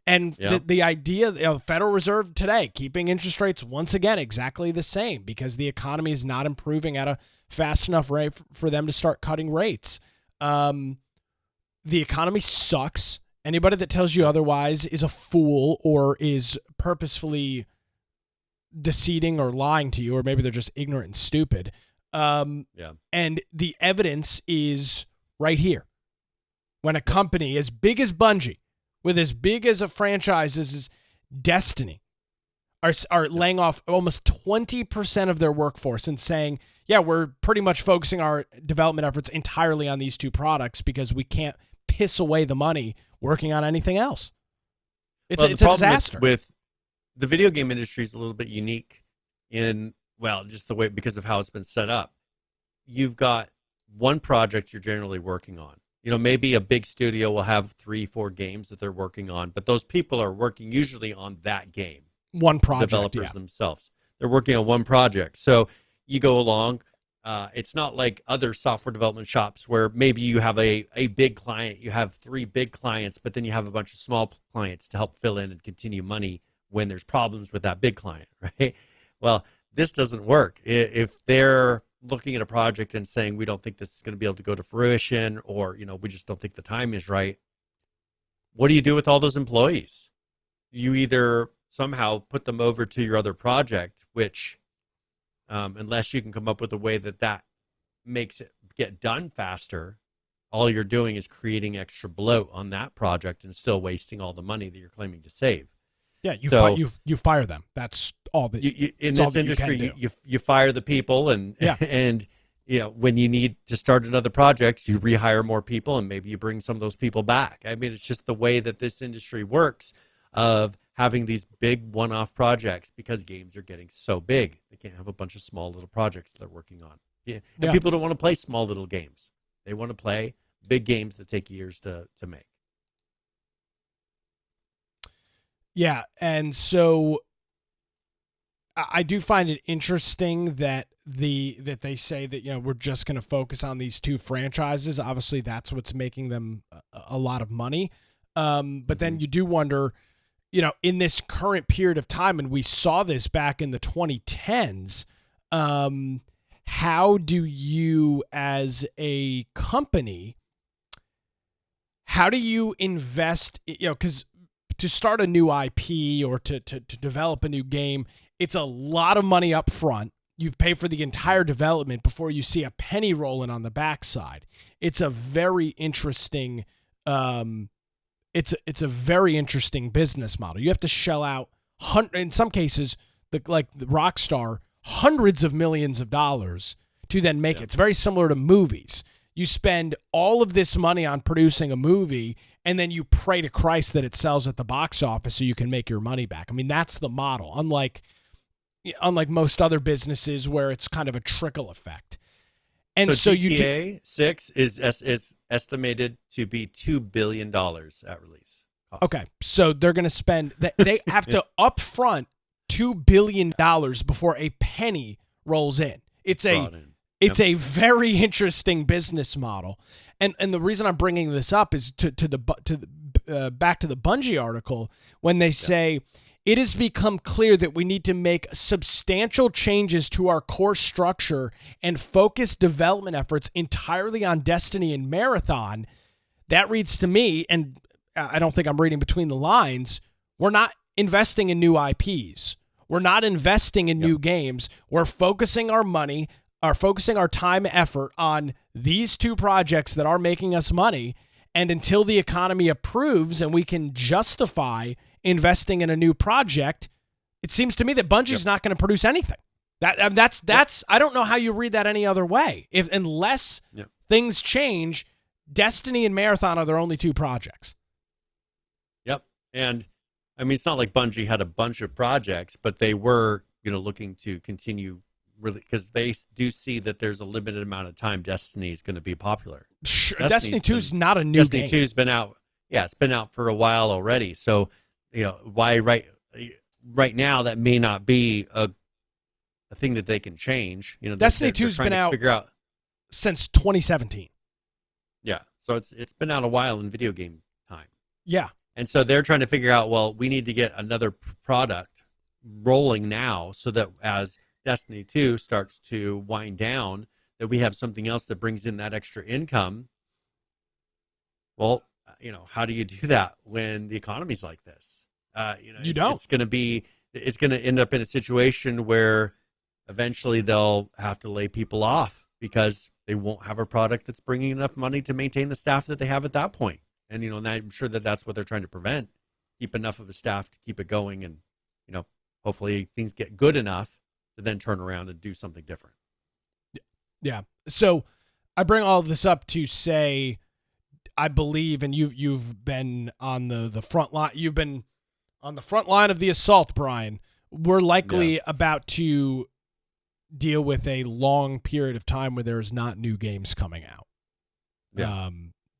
And the idea of Federal Reserve today keeping interest rates once again exactly the same because the economy is not improving at a fast enough rate for them to start cutting rates. The economy sucks. Anybody that tells you otherwise is a fool or is purposefully deceiving or lying to you, or maybe they're just ignorant and stupid. And the evidence is right here. When a company as big as Bungie, with as big as a franchise as Destiny, are laying off almost 20% of their workforce and saying, yeah, we're pretty much focusing our development efforts entirely on these two products because we can't piss away the money working on anything else. It's a disaster. With the video game industry is a little bit unique in, just the way, because of how it's been set up. You've got one project you're generally working on. Maybe a big studio will have 3-4 games that they're working on, but those people are working usually on that game. One project, developers themselves. They're working on one project. So you go along. It's not like other software development shops where maybe you have a big client, you have 3 big clients, but then you have a bunch of small clients to help fill in and continue money when there's problems with that big client, right? Well, this doesn't work. If they're looking at a project and saying, we don't think this is going to be able to go to fruition, or, we just don't think the time is right, what do you do with all those employees? You either somehow put them over to your other project, which unless you can come up with a way that makes it get done faster, all you're doing is creating extra bloat on that project and still wasting all the money that you're claiming to save. Yeah, you fire them. That's all that in this industry. You fire the people, and when you need to start another project, you rehire more people, and maybe you bring some of those people back. I mean, it's just the way that this industry works, of having these big one-off projects because games are getting so big. They can't have a bunch of small little projects they're working on. And people don't want to play small little games. They want to play big games that take years to make. Yeah, and so I do find it interesting that they say that we're just going to focus on these 2 franchises. Obviously, that's what's making them a lot of money. But then you do wonder, in this current period of time, and we saw this back in the 2010s, how do you, as a company, how do you invest? Because to start a new IP or to develop a new game, it's a lot of money up front. You pay for the entire development before you see a penny rolling on the backside. It's a very interesting it's a very interesting business model. You have to shell out in some cases, like the Rockstar, hundreds of millions of dollars to then make it. It's very similar to movies. You spend all of this money on producing a movie, and then you pray to Christ that it sells at the box office so you can make your money back. I mean, that's the model, unlike most other businesses where it's kind of a trickle effect. And so GTA 6 is estimated to be $2 billion at release. Okay, so they're going to spend, they have to upfront $2 billion before a penny rolls in. It's a very interesting business model, and the reason I'm bringing this up is to back to the Bungie article when they say it has become clear that we need to make substantial changes to our core structure and focus development efforts entirely on Destiny and Marathon. That reads to me, and I don't think I'm reading between the lines, we're not investing in new IPs. We're not investing in new games. We're focusing our money, focusing our time, effort on these 2 projects that are making us money, And until the economy approves and we can justify investing in a new project, it seems to me that Bungie's not going to produce anything. That's I don't know how you read that any other way. Unless things change, Destiny and Marathon are their only two projects. Yep. And I mean, it's not like Bungie had a bunch of projects, but they were, looking to continue really, because they do see that there's a limited amount of time Destiny is going to be popular. Sure, Destiny 2 is not a new game. Destiny 2's been out. Yeah, it's been out for a while already. So, why right now that may not be a thing that they can change. Destiny 2's been out since 2017. Yeah, so it's been out a while in video game time. Yeah. And so they're trying to figure out, well, we need to get another product rolling now so that as Destiny 2 starts to wind down, that we have something else that brings in that extra income. Well, how do you do that when the economy's like this? You don't. It's going to end up in a situation where eventually they'll have to lay people off because they won't have a product that's bringing enough money to maintain the staff that they have at that point. And, and I'm sure that that's what they're trying to prevent, keep enough of a staff to keep it going. And, hopefully things get good enough to then turn around and do something different. Yeah. So I bring all of this up to say, I believe, and you've been on the front line. You've been on the front line of the assault, Brian. We're likely about to deal with a long period of time where there's not new games coming out. Yeah.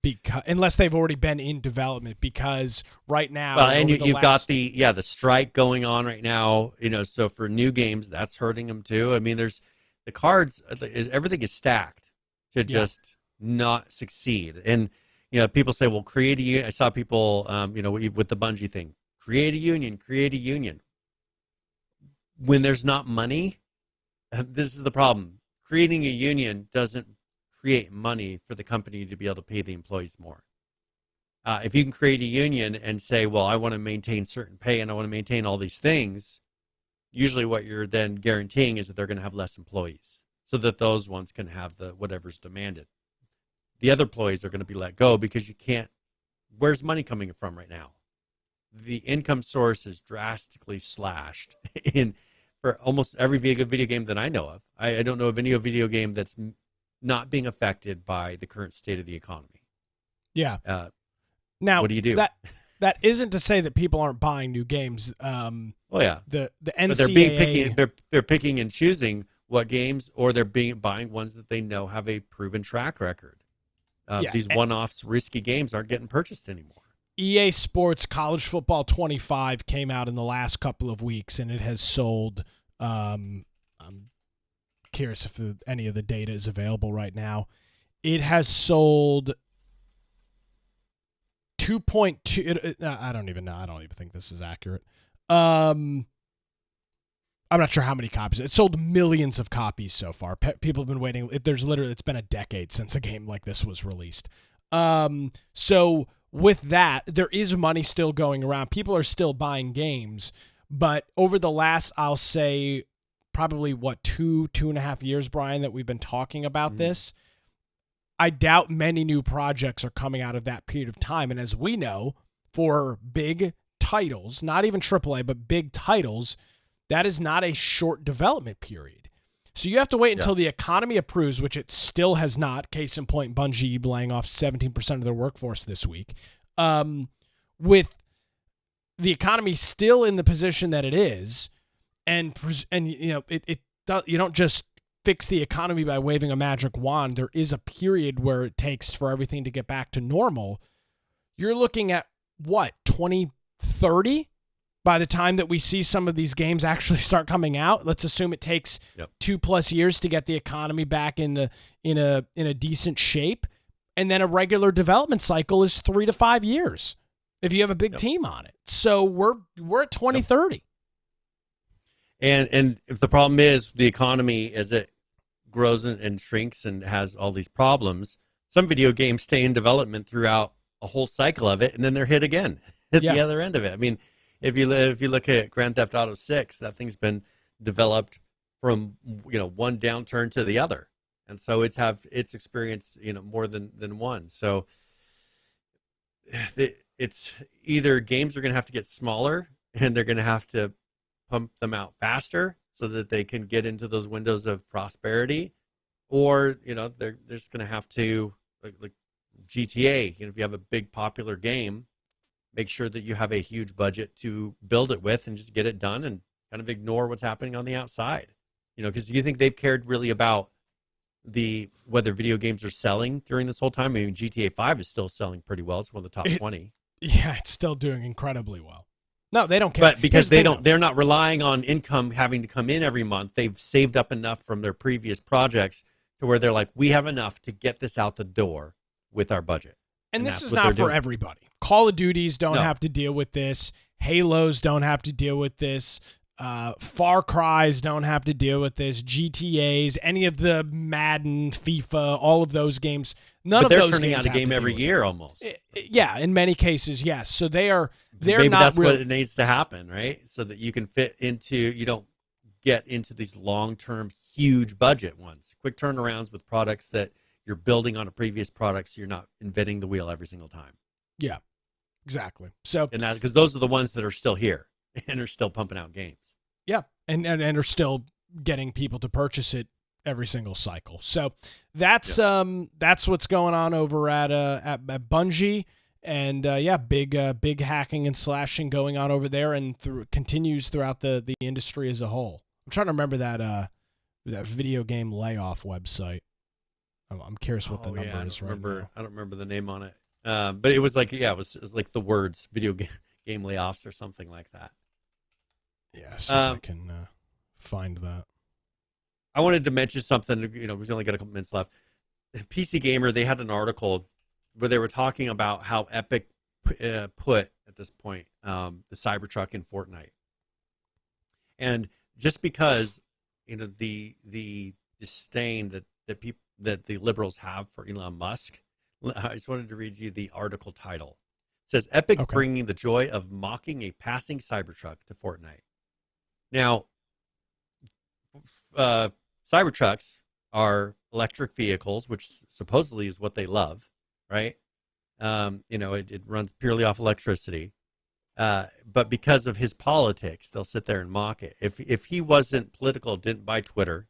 Because unless they've already been in development, because right now, well, and you've got the strike going on right now. So for new games, that's hurting them too. I mean, there's the cards. Everything is stacked to just not succeed. And people say, well, create a union. I saw people, with the Bungie thing, create a union. When there's not money, this is the problem. Creating a union doesn't create money for the company to be able to pay the employees more. If you can create a union and say, well, I want to maintain certain pay and I want to maintain all these things, usually what you're then guaranteeing is that they're going to have less employees so that those ones can have the whatever's demanded. The other employees are going to be let go because you can't. Where's money coming from right now? The income source is drastically slashed for almost every video game that I know of. I don't know of any video game that's not being affected by the current state of the economy. Yeah. Now, what do you do? That isn't to say that people aren't buying new games. Well, yeah. The NCAA, but they're being picky. They're picking and choosing what games, or they're buying ones that they know have a proven track record. These one-offs, risky games aren't getting purchased anymore. EA Sports College Football 25 came out in the last couple of weeks, and it has sold. I'm curious if any of the data is available right now. It has sold 2.2. I don't even know. I don't even think this is accurate. I'm not sure how many copies. It sold millions of copies so far. People have been waiting. It's been a decade since a game like this was released. So with that, there is money still going around. People are still buying games, but over the last, I'll say, probably 2.5 years, Brian, that we've been talking about this, I doubt many new projects are coming out of that period of time. And as we know, for big titles, not even AAA, but big titles, that is not a short development period. So you have to wait until the economy approves, which it still has not. Case in point, Bungie laying off 17% of their workforce this week. With the economy still in the position that it is, and you don't just fix the economy by waving a magic wand. There is a period where it takes for everything to get back to normal. You're looking at what, 2030? By the time that we see some of these games actually start coming out, let's assume it takes 2+ years to get the economy back in a decent shape, and then a regular development cycle is 3 to 5 years if you have a big team on it. So we're at 2030. And if the problem is the economy as it grows and shrinks and has all these problems, some video games stay in development throughout a whole cycle of it, and then they're hit again at the other end of it. I mean, if you look at Grand Theft Auto 6, that thing's been developed from one downturn to the other, and so it's experienced more than one. So it's either games are going to have to get smaller and they're going to have to pump them out faster so that they can get into those windows of prosperity, or they're just going to have to like GTA. If you have a big popular game, make sure that you have a huge budget to build it with and just get it done and kind of ignore what's happening on the outside. Because you think they've cared really about whether video games are selling during this whole time? I mean, GTA 5 is still selling pretty well. It's one of the top 20. Yeah, it's still doing incredibly well. No, they don't care. But because they're not relying on income having to come in every month. They've saved up enough from their previous projects to where they're like, we have enough to get this out the door with our budget. And this is not for everybody. Call of Duties don't No. have to deal with this. Halos don't have to deal with this. Far Cries don't have to deal with this. GTAs, any of the Madden, FIFA, all of those games. None of those games. But they're turning out a game every year almost. Yeah, in many cases, yes. So they're Maybe not that's really. what it needs to happen, right? So that you can fit into, you don't get into these long-term, huge budget ones. Quick turnarounds with products that you're building on a previous product, so you're not inventing the wheel every single time. Yeah, exactly. So, and that because those are the ones that are still here and are still pumping out games. Yeah, and are still getting people to purchase it every single cycle. So that's what's going on over at Bungie, and big hacking and slashing going on over there, and continues throughout the industry as a whole. I'm trying to remember that video game layoff website. I'm curious what the number is right now. I don't remember the name on it, but it was like it was like the words video game layoffs or something like that. Yeah, so I can find that. I wanted to mention something. We've only got a couple minutes left. PC Gamer, they had an article where they were talking about how Epic put at this point the Cybertruck in Fortnite, and just because the disdain that the liberals have for Elon Musk, I just wanted to read you the article title. It says Epic's bringing the joy of mocking a passing Cybertruck to Fortnite. Now, Cybertrucks are electric vehicles, which supposedly is what they love, right? It runs purely off electricity. But because of his politics, they'll sit there and mock it. If he wasn't political, didn't buy Twitter,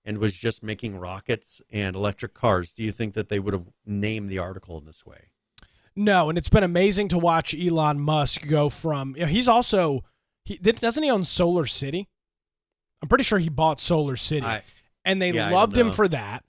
and was just making rockets and electric cars, do you think that they would have named the article in this way? No, and it's been amazing to watch Elon Musk go from he's also doesn't he own Solar City? I'm pretty sure he bought Solar City, and they loved him for that.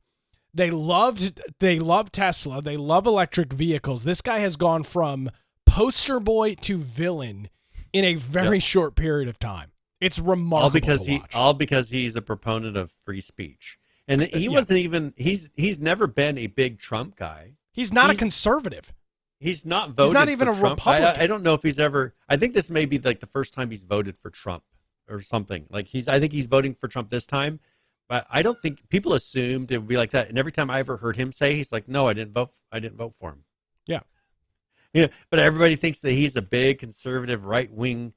They loved Tesla. They love electric vehicles. This guy has gone from poster boy to villain in a very short period of time. It's remarkable to watch. All because he's a proponent of free speech, and he wasn't even. He's never been a big Trump guy. He's not a conservative. He's not voted. He's not even a Trump. Republican. I don't know if he's ever. I think this may be like the first time he's voted for Trump or something. I think he's voting for Trump this time, but I don't think people assumed it would be like that. And every time I ever heard him say, he's like, "No, I didn't vote for him." Yeah. But everybody thinks that he's a big conservative, right wing,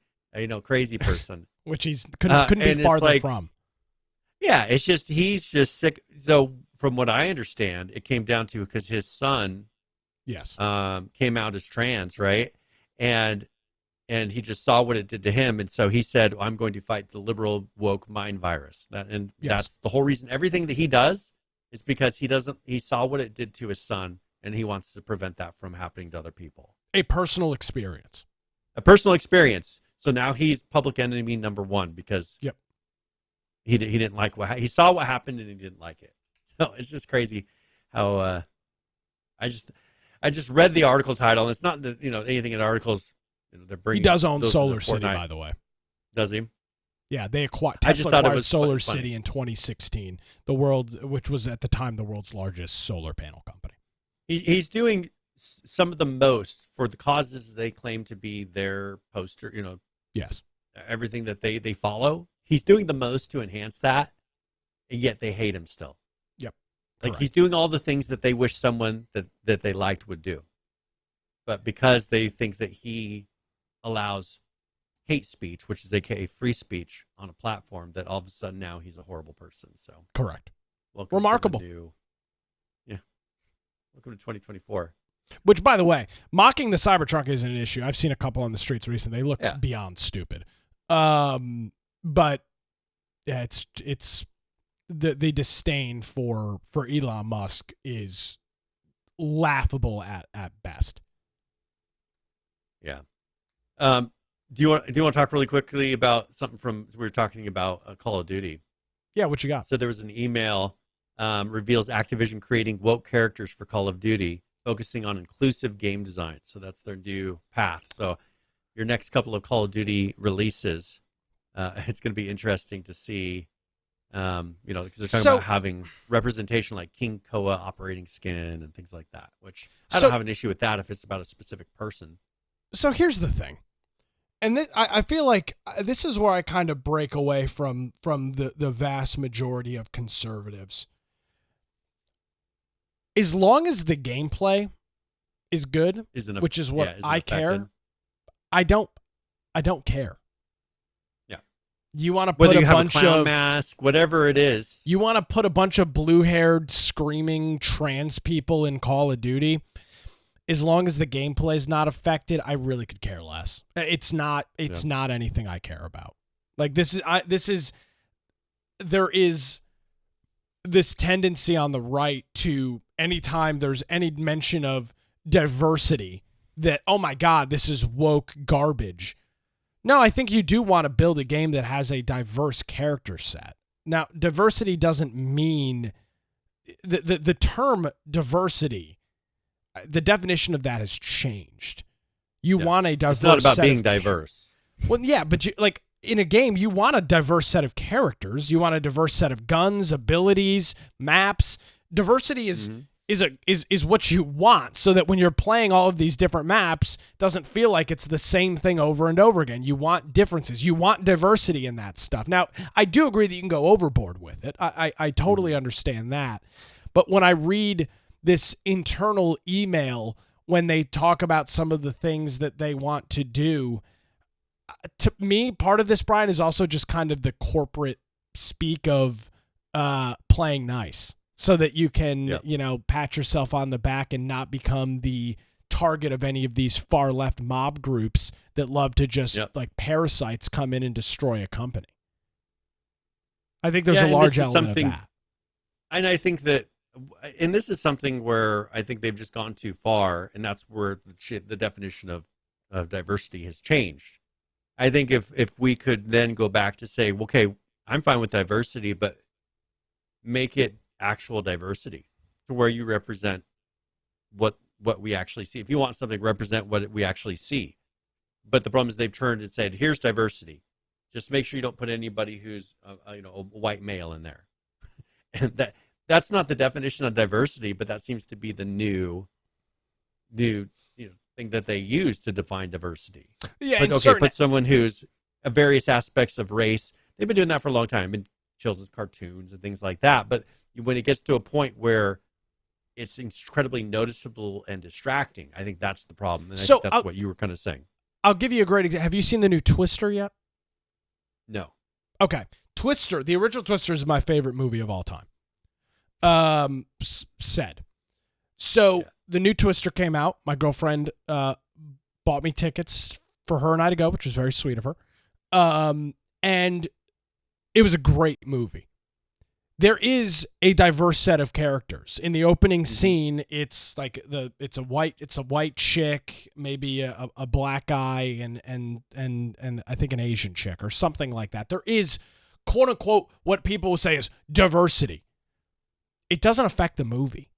crazy person, which he's couldn't be farther from. Yeah, it's just he's just sick. So from what I understand, it came down to because his son. Yes. Came out as trans, right? And he just saw what it did to him, and so he said, "I'm going to fight the liberal woke mind virus." That's the whole reason. Everything that he does is because he saw what it did to his son, and he wants to prevent that from happening to other people. A personal experience. So now he's public enemy number one because he didn't like he saw what happened and he didn't like it. So it's just crazy how I just read the article title, and it's not anything in articles. They're bringing. He does own Solar City, by the way. Does he? Yeah, Tesla acquired Solar City in 2016. Which was at the time the world's largest solar panel company. He's doing some of the most for the causes they claim to be their poster. Yes. Everything that they follow. He's doing the most to enhance that, and yet they hate him still. Like he's doing all the things that they wish someone that they liked would do. But because they think that he allows hate speech, which is aka free speech on a platform, that all of a sudden now he's a horrible person. So correct. Remarkable. Welcome to 2024. Which, by the way, mocking the Cybertruck isn't an issue. I've seen a couple on the streets recently. They look Yeah. beyond stupid. But yeah, it's the disdain for Elon Musk is laughable at best. Yeah. Do you want to talk really quickly about something from we were talking about Call of Duty? Yeah, what you got? So there was an email reveals Activision creating woke characters for Call of Duty, focusing on inclusive game design. So that's their new path. So your next couple of Call of Duty releases, it's going to be interesting to see. Because they're talking about having representation like King Koa operating skin and things like that, which I don't have an issue with that if it's about a specific person. So here's the thing. And I feel like this is where I kind of break away from the vast majority of conservatives. As long as the gameplay is good, which is what I care, I don't care. Yeah. You want to put whether you a have bunch a clown of mask, whatever it is. You want to put a bunch of blue-haired screaming trans people in Call of Duty. As long as the gameplay is not affected, I really could care less. It's not anything I care about. Like there is this tendency on the right to anytime there's any mention of diversity that, oh my God, this is woke garbage. No, I think you do want to build a game that has a diverse character set. Now, diversity doesn't mean the term diversity. The definition of that has changed. You want a diverse. It's not about set being of diverse. Well, yeah, but in a game, you want a diverse set of characters. You want a diverse set of guns, abilities, maps. Diversity is what you want, so that when you're playing all of these different maps, it doesn't feel like it's the same thing over and over again. You want differences. You want diversity in that stuff. Now, I do agree that you can go overboard with it. I totally understand that. But when I read this internal email, when they talk about some of the things that they want to do, to me, part of this, Brian, is also just kind of the corporate speak of playing nice so that you can, pat yourself on the back and not become the target of any of these far left mob groups that love to just like parasites come in and destroy a company. I think there's a large element of that. And I think that, and this is something where I think they've just gone too far, and that's where the definition of diversity has changed. I think if we could then go back to say, okay, I'm fine with diversity, but make it actual diversity to where you represent what we actually see. If you want something, represent what we actually see. But the problem is they've turned and said, here's diversity. Just make sure you don't put anybody who's a white male in there. And that's not the definition of diversity, but that seems to be the new thing that they use to define diversity. Yeah, like, okay, put someone who's various aspects of race. They've been doing that for a long time in children's cartoons and things like that. But when it gets to a point where it's incredibly noticeable and distracting, I think that's the problem. And I think that's what you were kind of saying. I'll give you a great example. Have you seen the new Twister yet? No. Okay. Twister, the original Twister is my favorite movie of all time. Said. So the new Twister came out. My girlfriend bought me tickets for her and I to go, which was very sweet of her. And it was a great movie. There is a diverse set of characters. In the opening scene, it's like it's a white chick, maybe a black guy, and I think an Asian chick or something like that. There is, quote unquote, what people will say is diversity. It doesn't affect the movie.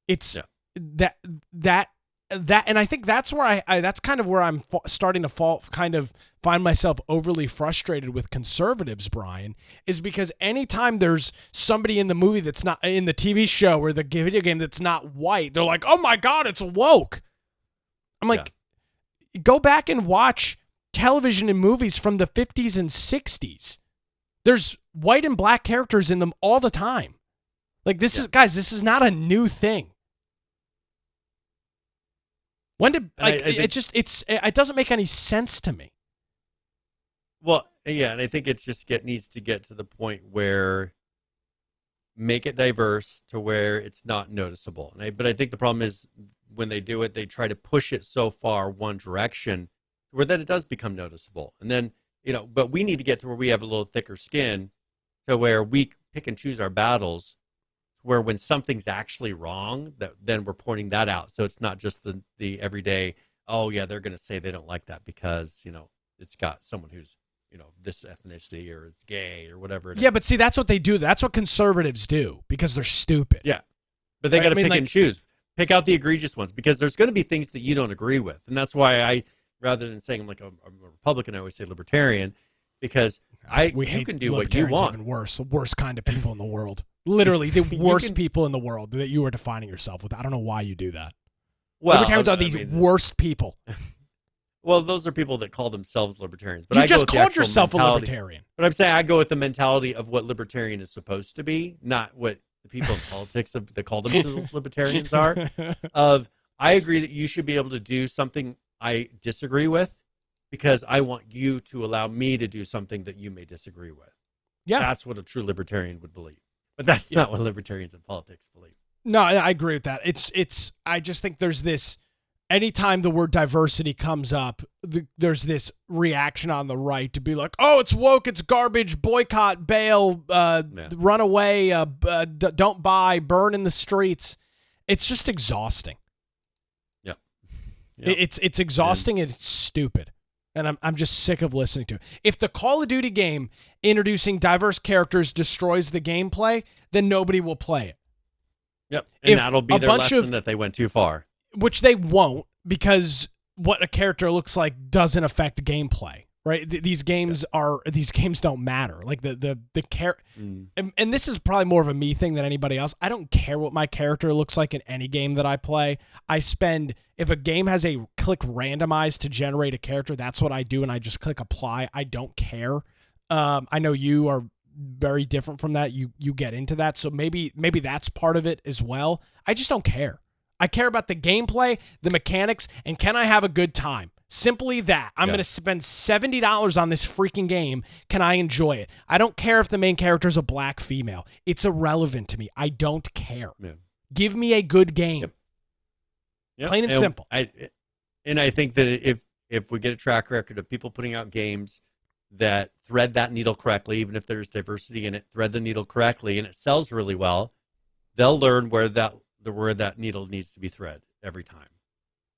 It's that, and I think that's where that's kind of where I'm starting to find myself overly frustrated with conservatives, Brian, is because anytime there's somebody in the movie that's not in the TV show or the video game that's not white, they're like, oh my God, it's woke. I'm like, go back and watch television and movies from the 50s and 60s. There's white and black characters in them all the time. Like this is not a new thing. When did it doesn't make any sense to me. Well, yeah, and I think it just needs to get to the point where make it diverse to where it's not noticeable. But I think the problem is when they do it, they try to push it so far one direction where then it does become noticeable. And then, but we need to get to where we have a little thicker skin to where we pick and choose our battles, where when something's actually wrong, then we're pointing that out. So it's not just the everyday, oh yeah, they're going to say they don't like that because, it's got someone who's, this ethnicity or it's gay or whatever it is. Yeah, but see, that's what they do. That's what conservatives do because they're stupid. Yeah. But they got to pick and choose. Pick out the egregious ones because there's going to be things that you don't agree with. And that's why rather than saying I'm like I'm a Republican, I always say libertarian because you can do what you want. Even worse, the worst kind of people in the world. Literally the worst people in the world that you are defining yourself with. I don't know why you do that. Well, libertarians are these worst people. Well, those are people that call themselves libertarians. But you just called yourself a libertarian. But I'm saying I go with the mentality of what libertarian is supposed to be, not what the people in politics that call themselves libertarians are. I agree that you should be able to do something I disagree with because I want you to allow me to do something that you may disagree with. Yeah. That's what a true libertarian would believe. But that's not what libertarians in politics believe. No, I agree with that. I just think there's this, anytime the word diversity comes up, there's this reaction on the right to be like, oh, it's woke, it's garbage, boycott, bail, run away, don't buy, burn in the streets. It's just exhausting. Yep. It's exhausting and it's stupid. And I'm just sick of listening to it. If the Call of Duty game introducing diverse characters destroys the gameplay, then nobody will play it. Yep. And that'll be their lesson that they went too far. Which they won't, because what a character looks like doesn't affect gameplay, right? These games don't matter. Like the and this is probably more of a me thing than anybody else. I don't care what my character looks like in any game that I play. If a game has a click randomize to generate a character, that's what I do, and I just click apply. I don't care. I know you are very different from that. You get into that, so maybe that's part of it as well. I just don't care. I care about the gameplay, the mechanics, and can I have a good time? Simply that. I'm going to spend $70 on this freaking game. Can I enjoy it? I don't care if the main character is a black female. It's irrelevant to me. I don't care. Yeah. Give me a good game. Yep. Plain and simple. I think that if we get a track record of people putting out games that thread that needle correctly, even if there's diversity in it, thread the needle correctly, and it sells really well, they'll learn where that needle needs to be thread every time.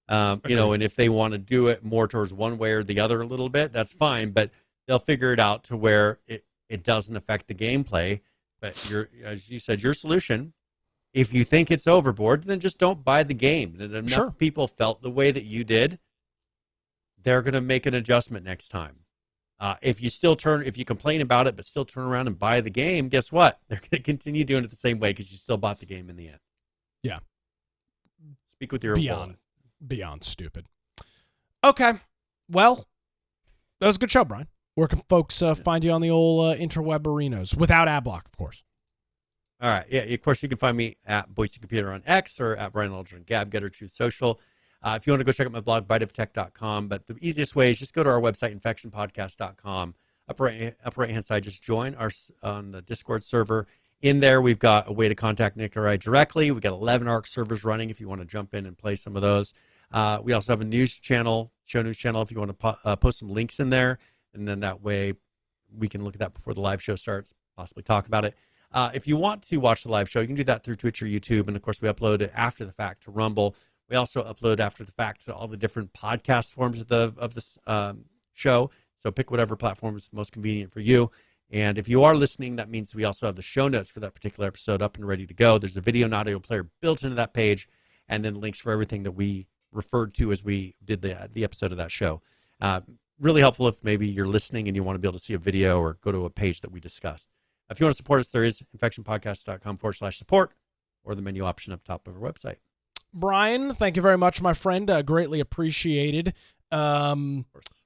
And if they want to do it more towards one way or the other a little bit, that's fine, but they'll figure it out to where it doesn't affect the gameplay. But as you said, your solution, if you think it's overboard, then just don't buy the game. And enough people felt the way that you did, they're going to make an adjustment next time. If you complain about it but still turn around and buy the game, guess what? They're going to continue doing it the same way because you still bought the game in the end. Yeah. Speak with your wallet. Beyond stupid. Okay. Well, that was a good show, Brian. Where can folks find you on the old interweb arenas? Without ad block, of course. All right. Yeah, of course, you can find me at Boise Computer on X or at Brian Aldrin Gab, Getter Truth Social. If you want to go check out my blog, biteoftech.com. But the easiest way is just go to our website, infectionpodcast.com. Upper right-hand side, just join on the Discord server. In there, we've got a way to contact Nick or I directly. We've got 11 ARC servers running if you want to jump in and play some of those. We also have a news channel, show news channel, if you want to post some links in there. And then that way we can look at that before the live show starts, possibly talk about it. If you want to watch the live show, you can do that through Twitch or YouTube. And, of course, we upload it after the fact to Rumble. We also upload after the fact to all the different podcast forms of this show. So pick whatever platform is most convenient for you. And if you are listening, that means we also have the show notes for that particular episode up and ready to go. There's a video and audio player built into that page, and then links for everything that we referred to as we did the episode of that show. Really helpful if maybe you're listening and you want to be able to see a video or go to a page that we discussed. If you want to support us, there is infectionpodcast.com/support or the menu option up top of our website. Brian, thank you very much, my friend. Greatly appreciated.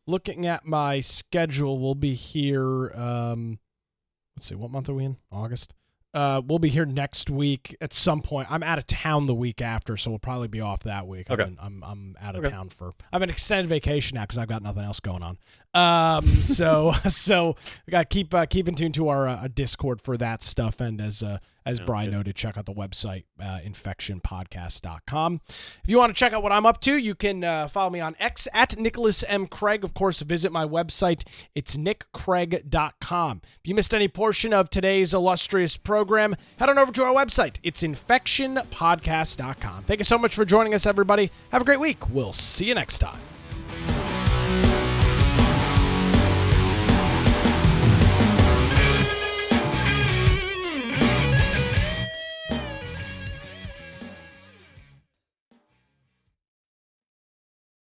Looking at my schedule, we'll be here. Let's see, what month are we in? August. We'll be here next week at some point. I'm out of town the week after, so we'll probably be off that week. Okay. I'm out of town I'm an extended vacation now because I've got nothing else going on. So we got to keep in tune to our Discord for that stuff. And as As Brian noted, check out the website, infectionpodcast.com. If you want to check out what I'm up to, you can follow me on X at Nicholas M. Craig. Of course, visit my website. It's nickcraig.com. If you missed any portion of today's illustrious program, head on over to our website. It's infectionpodcast.com. Thank you so much for joining us, everybody. Have a great week. We'll see you next time.